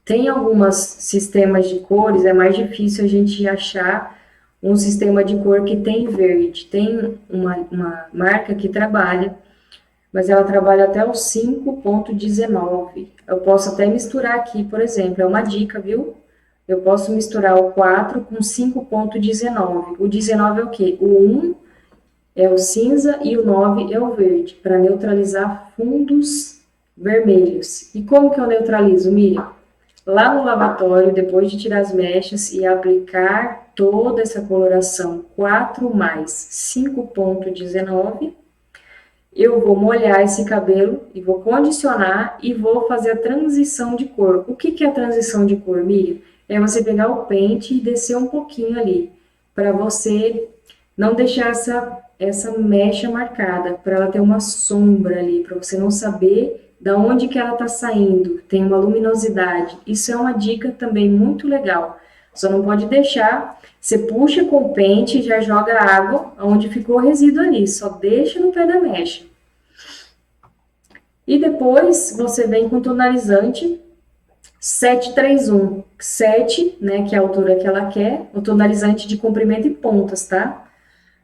Tem alguns sistemas de cores, é mais difícil a gente achar um sistema de cor que tem verde. Tem uma marca que trabalha, mas ela trabalha até o 5.19. Eu posso até misturar aqui, por exemplo, é uma dica, viu? Eu posso misturar o 4 com 5.19. O 19 é o quê? O 1 é o cinza e o 9 é o verde, para neutralizar fundos vermelhos. E como que eu neutralizo, Miriam? Lá no lavatório, depois de tirar as mechas e aplicar toda essa coloração 4 mais 5.19, eu vou molhar esse cabelo e vou condicionar e vou fazer a transição de cor. O que é a transição de cor, Miriam? É você pegar o pente e descer um pouquinho ali, para você não deixar essa mecha marcada, para ela ter uma sombra ali, para você não saber da onde que ela está saindo, tem uma luminosidade. Isso é uma dica também muito legal. Só não pode deixar, você puxa com o pente e já joga água onde ficou o resíduo ali, só deixa no pé da mecha. E depois você vem com o tonalizante 731, 7, né, que é a altura que ela quer, o tonalizante de comprimento e pontas, tá?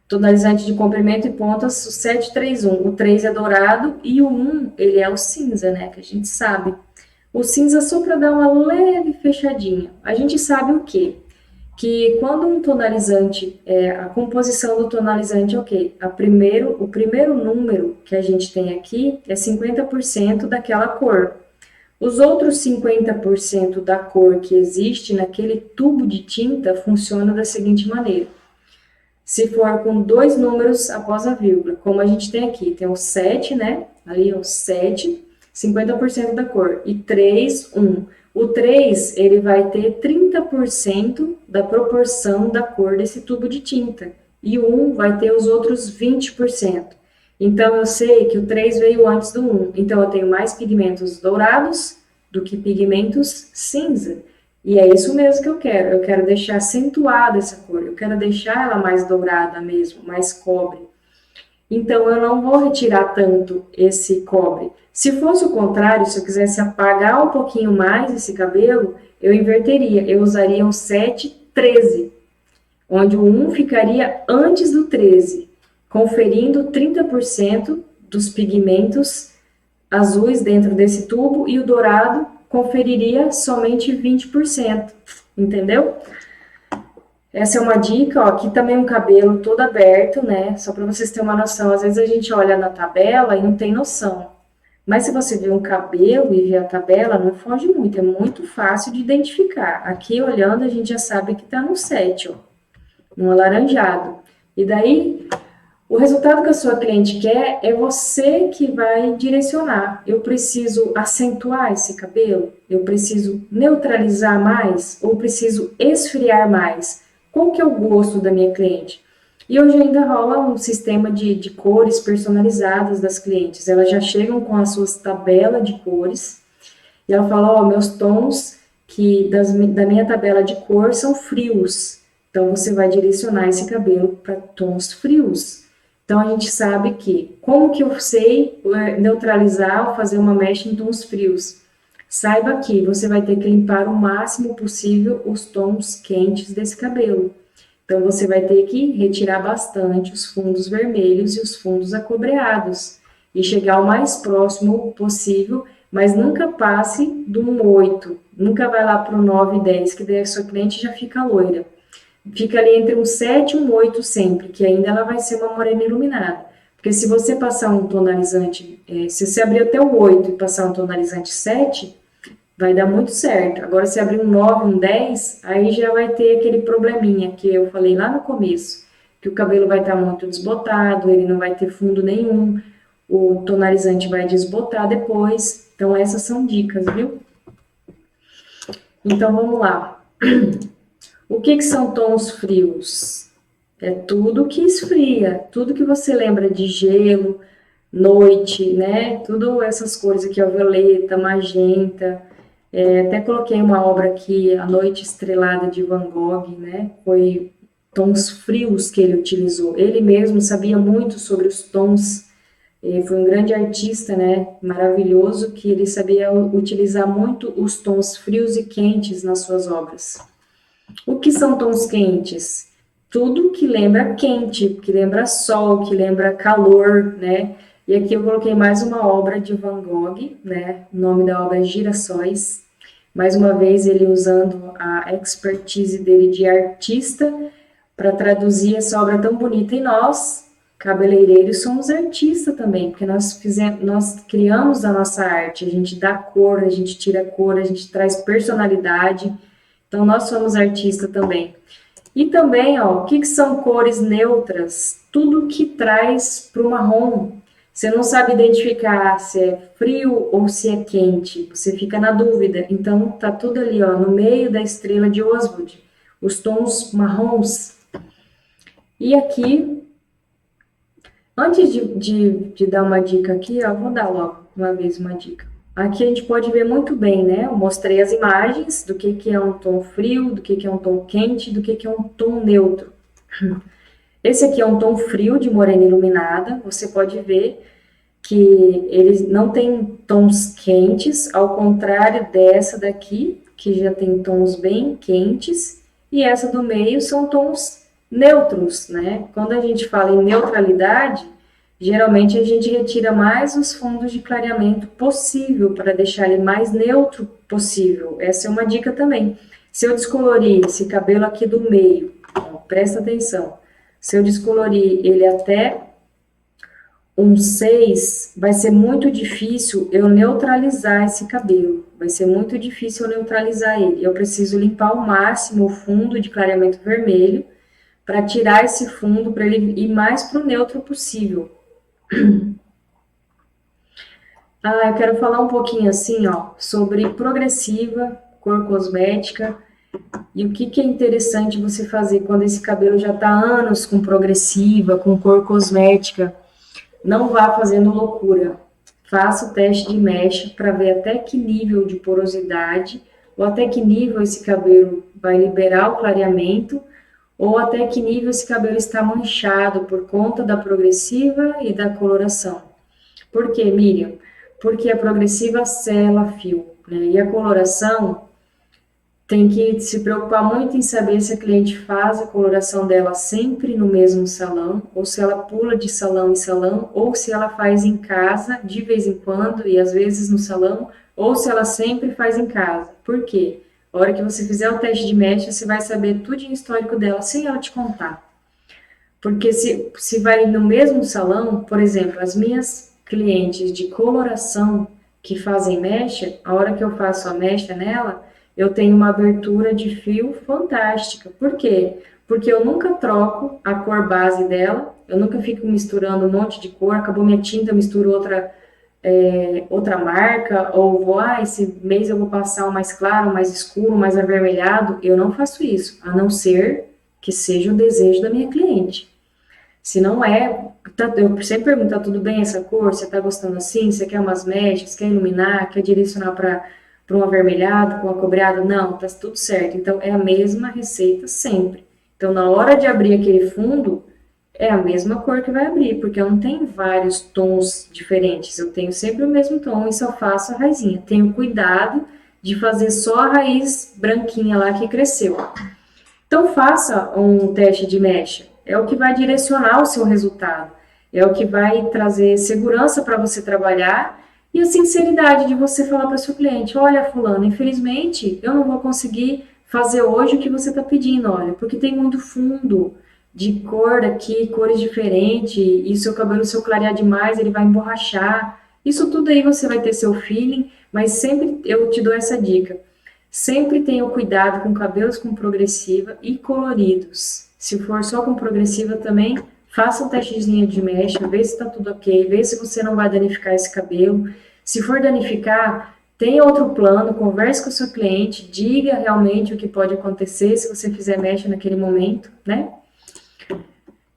Tonalizante de comprimento e pontas, o 731. O 3 é dourado e o 1, ele é o cinza, né? Que a gente sabe. O cinza só para dar uma leve fechadinha. A gente sabe o quê? Que quando um tonalizante, a composição do tonalizante é o quê? O primeiro número que a gente tem aqui é 50% daquela cor. Os outros 50% da cor que existe naquele tubo de tinta funciona da seguinte maneira. Se for com dois números após a vírgula, como a gente tem aqui, tem o 7, né? Ali é o 7, 50% da cor. E 3, 1. O 3, ele vai ter 30% da proporção da cor desse tubo de tinta. E o 1 vai ter os outros 20%. Então, eu sei que o 3 veio antes do 1. Então, eu tenho mais pigmentos dourados do que pigmentos cinza. E é isso mesmo que eu quero. Eu quero deixar acentuada essa cor. Eu quero deixar ela mais dourada mesmo, mais cobre. Então, eu não vou retirar tanto esse cobre. Se fosse o contrário, se eu quisesse apagar um pouquinho mais esse cabelo, eu inverteria. Eu usaria um 713, onde o 1 ficaria antes do 13, conferindo 30% dos pigmentos azuis dentro desse tubo e o dourado conferiria somente 20%, entendeu? Essa é uma dica, ó, aqui também um cabelo todo aberto, né? Só para vocês terem uma noção, às vezes a gente olha na tabela e não tem noção. Mas se você vê um cabelo e vê a tabela, não foge muito, é muito fácil de identificar. Aqui olhando a gente já sabe que tá no 7, ó, no alaranjado. E daí o resultado que a sua cliente quer é você que vai direcionar. Eu preciso acentuar esse cabelo? Eu preciso neutralizar mais? Ou preciso esfriar mais? Qual que é o gosto da minha cliente? E hoje ainda rola um sistema de cores personalizadas das clientes. Elas já chegam com as suas tabelas de cores e ela fala, ó, meus tons da minha tabela de cor são frios. Então, você vai direcionar esse cabelo para tons frios. Então, a gente sabe que, como que eu sei neutralizar ou fazer uma mecha em tons frios? Saiba que você vai ter que limpar o máximo possível os tons quentes desse cabelo. Então, você vai ter que retirar bastante os fundos vermelhos e os fundos acobreados e chegar o mais próximo possível, mas nunca passe do 8, nunca vai lá para o 9 e 10, que daí a sua cliente já fica loira. Fica ali entre um 7 e um 8 sempre, que ainda ela vai ser uma morena iluminada. Porque se você passar um tonalizante, se você abrir até o 8 e passar um tonalizante 7, vai dar muito certo. Agora, se abrir um 9, um 10, aí já vai ter aquele probleminha que eu falei lá no começo, que o cabelo vai estar muito desbotado, ele não vai ter fundo nenhum, o tonalizante vai desbotar depois. Então, essas são dicas, viu? Então, vamos lá. O que são tons frios? É tudo que esfria, tudo que você lembra de gelo, noite, né? Tudo essas cores aqui, ó, violeta, magenta. Até coloquei uma obra aqui, A Noite Estrelada de Van Gogh, né? Foi tons frios que ele utilizou. Ele mesmo sabia muito sobre os tons. Foi um grande artista, né? Maravilhoso, que ele sabia utilizar muito os tons frios e quentes nas suas obras. O que são tons quentes? Tudo que lembra quente, que lembra sol, que lembra calor, né? E aqui eu coloquei mais uma obra de Van Gogh, né? O nome da obra é Girassóis. Mais uma vez ele usando a expertise dele de artista para traduzir essa obra tão bonita. E nós, cabeleireiros, somos artistas também, porque nós criamos a nossa arte. A gente dá cor, a gente tira cor, a gente traz personalidade. Então, nós somos artistas também. E também, ó, o que são cores neutras? Tudo que traz para o marrom. Você não sabe identificar se é frio ou se é quente. Você fica na dúvida. Então, tá tudo ali, ó, no meio da estrela de Oswald. Os tons marrons. E aqui, antes de dar uma dica aqui, ó, vou dar logo uma vez uma dica. Aqui a gente pode ver muito bem, né? Eu mostrei as imagens do que é um tom frio, do que é um tom quente, do que é um tom neutro. Esse aqui é um tom frio de morena iluminada. Você pode ver que eles não tem tons quentes, ao contrário dessa daqui, que já tem tons bem quentes, e essa do meio são tons neutros, né? Quando a gente fala em neutralidade, geralmente a gente retira mais os fundos de clareamento possível para deixar ele mais neutro possível. Essa é uma dica também. Se eu descolorir esse cabelo aqui do meio, ó, presta atenção. Se eu descolorir ele até um 6, vai ser muito difícil eu neutralizar esse cabelo. Vai ser muito difícil eu neutralizar ele. Eu preciso limpar ao máximo o fundo de clareamento vermelho para tirar esse fundo, para ele ir mais para o neutro possível. Ah, eu quero falar um pouquinho assim, ó, sobre progressiva, cor cosmética e o que é interessante você fazer quando esse cabelo já está há anos com progressiva, com cor cosmética. Não vá fazendo loucura. Faça o teste de mecha para ver até que nível de porosidade ou até que nível esse cabelo vai liberar o clareamento ou até que nível esse cabelo está manchado por conta da progressiva e da coloração. Por quê, Miriam? Porque a progressiva sela fio, né? E a coloração tem que se preocupar muito em saber se a cliente faz a coloração dela sempre no mesmo salão, ou se ela pula de salão em salão, ou se ela faz em casa de vez em quando e às vezes no salão, ou se ela sempre faz em casa. Por quê? A hora que você fizer o teste de mecha, você vai saber tudo em histórico dela sem ela te contar. Porque se vai no mesmo salão, por exemplo, as minhas clientes de coloração que fazem mecha, a hora que eu faço a mecha nela, eu tenho uma abertura de fio fantástica. Por quê? Porque eu nunca troco a cor base dela, eu nunca fico misturando um monte de cor, acabou minha tinta, eu misturo outra marca, ou vou, esse mês eu vou passar o mais claro, o mais escuro, o mais avermelhado. Eu não faço isso, a não ser que seja o desejo da minha cliente. Se não é, eu sempre pergunto, tá tudo bem essa cor? Você tá gostando assim? Você quer umas mechas? Quer iluminar? Quer direcionar para um avermelhado, para um acobreado? Não, tá tudo certo. Então, é a mesma receita sempre. Então, na hora de abrir aquele fundo, é a mesma cor que vai abrir, porque eu não tenho vários tons diferentes. Eu tenho sempre o mesmo tom e só faço a raizinha. Tenho cuidado de fazer só a raiz branquinha lá que cresceu. Então, faça um teste de mecha. É o que vai direcionar o seu resultado. É o que vai trazer segurança para você trabalhar e a sinceridade de você falar para o seu cliente: olha, fulano, infelizmente eu não vou conseguir fazer hoje o que você está pedindo, olha, porque tem muito fundo de cor aqui, cores diferentes, e seu cabelo, se eu clarear demais, ele vai emborrachar. Isso tudo aí você vai ter seu feeling, mas sempre eu te dou essa dica. Sempre tenha cuidado com cabelos com progressiva e coloridos. Se for só com progressiva também, faça um testezinho de mecha, vê se está tudo ok, vê se você não vai danificar esse cabelo. Se for danificar, tenha outro plano, converse com o seu cliente, diga realmente o que pode acontecer se você fizer mecha naquele momento, né?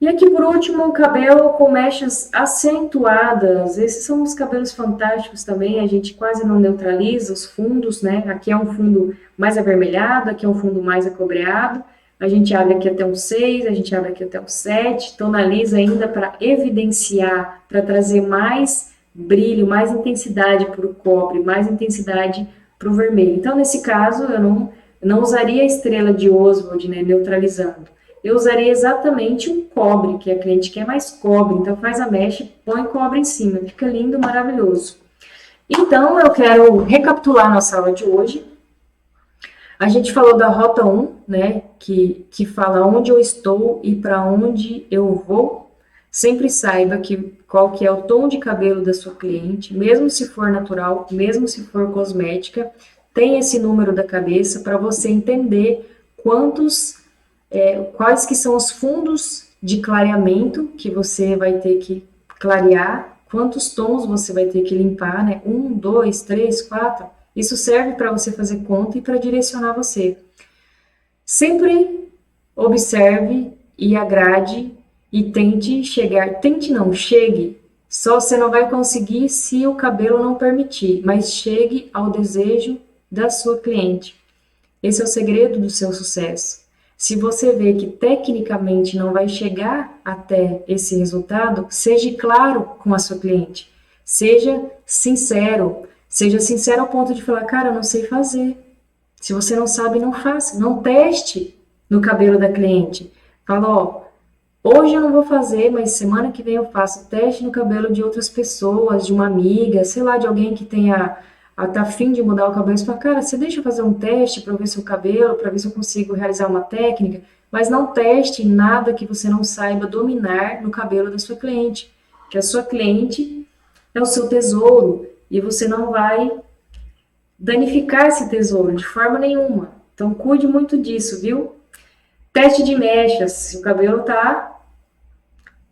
E aqui por último, o cabelo com mechas acentuadas. Esses são os cabelos fantásticos também, a gente quase não neutraliza os fundos, né? Aqui é um fundo mais avermelhado, aqui é um fundo mais acobreado. A gente abre aqui até um 6, a gente abre aqui até um 7, tonaliza ainda para evidenciar, para trazer mais brilho, mais intensidade para o cobre, mais intensidade para o vermelho. Então, nesse caso, eu não usaria a estrela de Oswald, né, neutralizando. Eu usaria exatamente um cobre, que a cliente quer mais cobre, então faz a mecha e põe cobre em cima, fica lindo, maravilhoso. Então, eu quero recapitular nossa aula de hoje. A gente falou da rota 1, né, que fala onde eu estou e para onde eu vou. Sempre saiba qual que é o tom de cabelo da sua cliente, mesmo se for natural, mesmo se for cosmética, tem esse número da cabeça para você entender quais que são os fundos de clareamento que você vai ter que clarear, quantos tons você vai ter que limpar, né? 1, 2, 3, 4. Isso serve para você fazer conta e para direcionar você. Sempre observe e agrade e tente chegar, tente não, chegue. Só você não vai conseguir se o cabelo não permitir, mas chegue ao desejo da sua cliente. Esse é o segredo do seu sucesso. Se você vê que tecnicamente não vai chegar até esse resultado, seja claro com a sua cliente. Seja sincero. Seja sincero ao ponto de falar, cara, eu não sei fazer. Se você não sabe, não faça. Não teste no cabelo da cliente. Fala, ó, hoje eu não vou fazer, mas semana que vem eu faço teste no cabelo de outras pessoas, de uma amiga, sei lá, de alguém que tenha tá afim de mudar o cabelo. Você fala, cara, você deixa eu fazer um teste para ver seu cabelo, para ver se eu consigo realizar uma técnica, mas não teste nada que você não saiba dominar no cabelo da sua cliente, que a sua cliente é o seu tesouro e você não vai danificar esse tesouro de forma nenhuma. Então cuide muito disso, viu? Teste de mechas, se o cabelo tá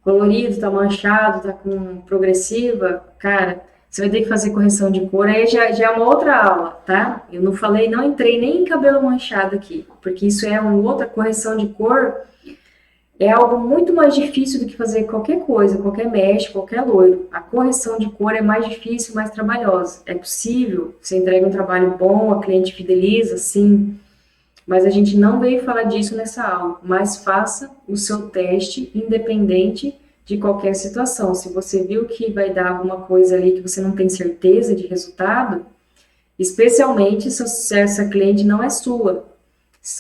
colorido, tá manchado, tá com progressiva, cara, você vai ter que fazer correção de cor, aí já é uma outra aula, tá? Eu não falei, não entrei nem em cabelo manchado aqui, porque isso é uma outra correção de cor, é algo muito mais difícil do que fazer qualquer coisa, qualquer mecha, qualquer loiro. A correção de cor é mais difícil, mais trabalhosa. É possível, você entrega um trabalho bom, a cliente fideliza, sim, mas a gente não veio falar disso nessa aula, mas faça o seu teste independente de qualquer situação. Se você viu que vai dar alguma coisa ali que você não tem certeza de resultado, especialmente se essa cliente não é sua.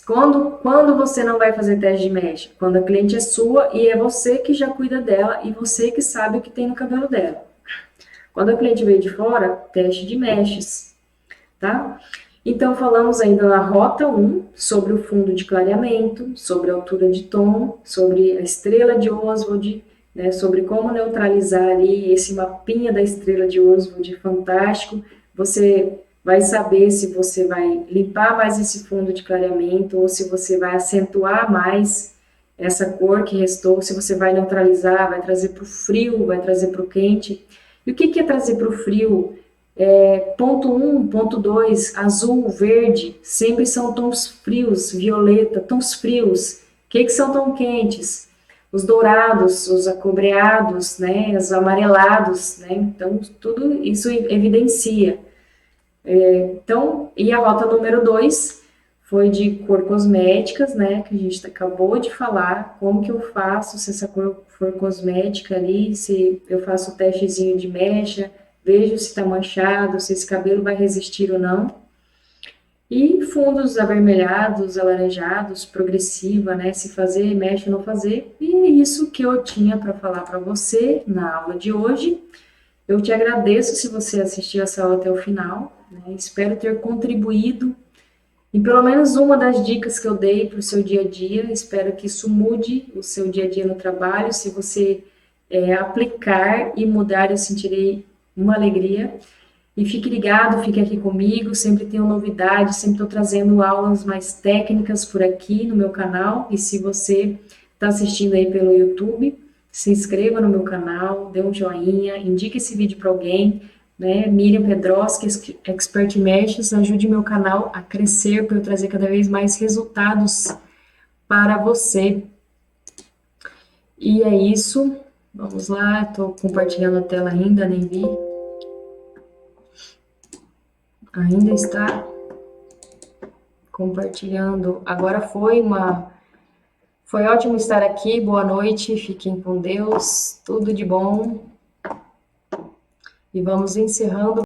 Quando você não vai fazer teste de mecha? Quando a cliente é sua e é você que já cuida dela e você que sabe o que tem no cabelo dela. Quando a cliente veio de fora, teste de mechas, tá? Então, falamos ainda na rota 1 sobre o fundo de clareamento, sobre a altura de tom, sobre a estrela de Oswald, né, sobre como neutralizar ali esse mapinha da estrela de Oswald fantástico. Você vai saber se você vai limpar mais esse fundo de clareamento ou se você vai acentuar mais essa cor que restou, se você vai neutralizar, vai trazer para o frio, vai trazer para o quente. E o que é trazer para o frio? Ponto 1, ponto 2, azul, verde, sempre são tons frios, violeta, tons frios. O que são tons quentes? Os dourados, os acobreados, né, os amarelados, né? Então, tudo isso evidencia. Então, e a rota número 2 foi de cor cosméticas, né, que a gente acabou de falar, como que eu faço, se essa cor for cosmética ali, se eu faço o testezinho de mecha, vejo se está manchado, se esse cabelo vai resistir ou não. E fundos avermelhados, alaranjados, progressiva, né, se fazer, mecha ou não fazer. E é isso que eu tinha para falar para você na aula de hoje. Eu te agradeço se você assistiu essa aula até o final, né? Espero ter contribuído em pelo menos uma das dicas que eu dei para o seu dia a dia. Espero que isso mude o seu dia a dia no trabalho. Se você aplicar e mudar, eu sentirei uma alegria. E fique ligado, fique aqui comigo. Sempre tenho novidades, sempre estou trazendo aulas mais técnicas por aqui no meu canal. E se você está assistindo aí pelo YouTube, se inscreva no meu canal, dê um joinha, indique esse vídeo para alguém, né? Miriam Pedroski, Expert Mechas, ajude meu canal a crescer para eu trazer cada vez mais resultados para você. E é isso. Vamos lá, estou compartilhando a tela ainda, nem vi. Ainda está compartilhando. Agora foi ótimo estar aqui. Boa noite, fiquem com Deus, tudo de bom. E vamos encerrando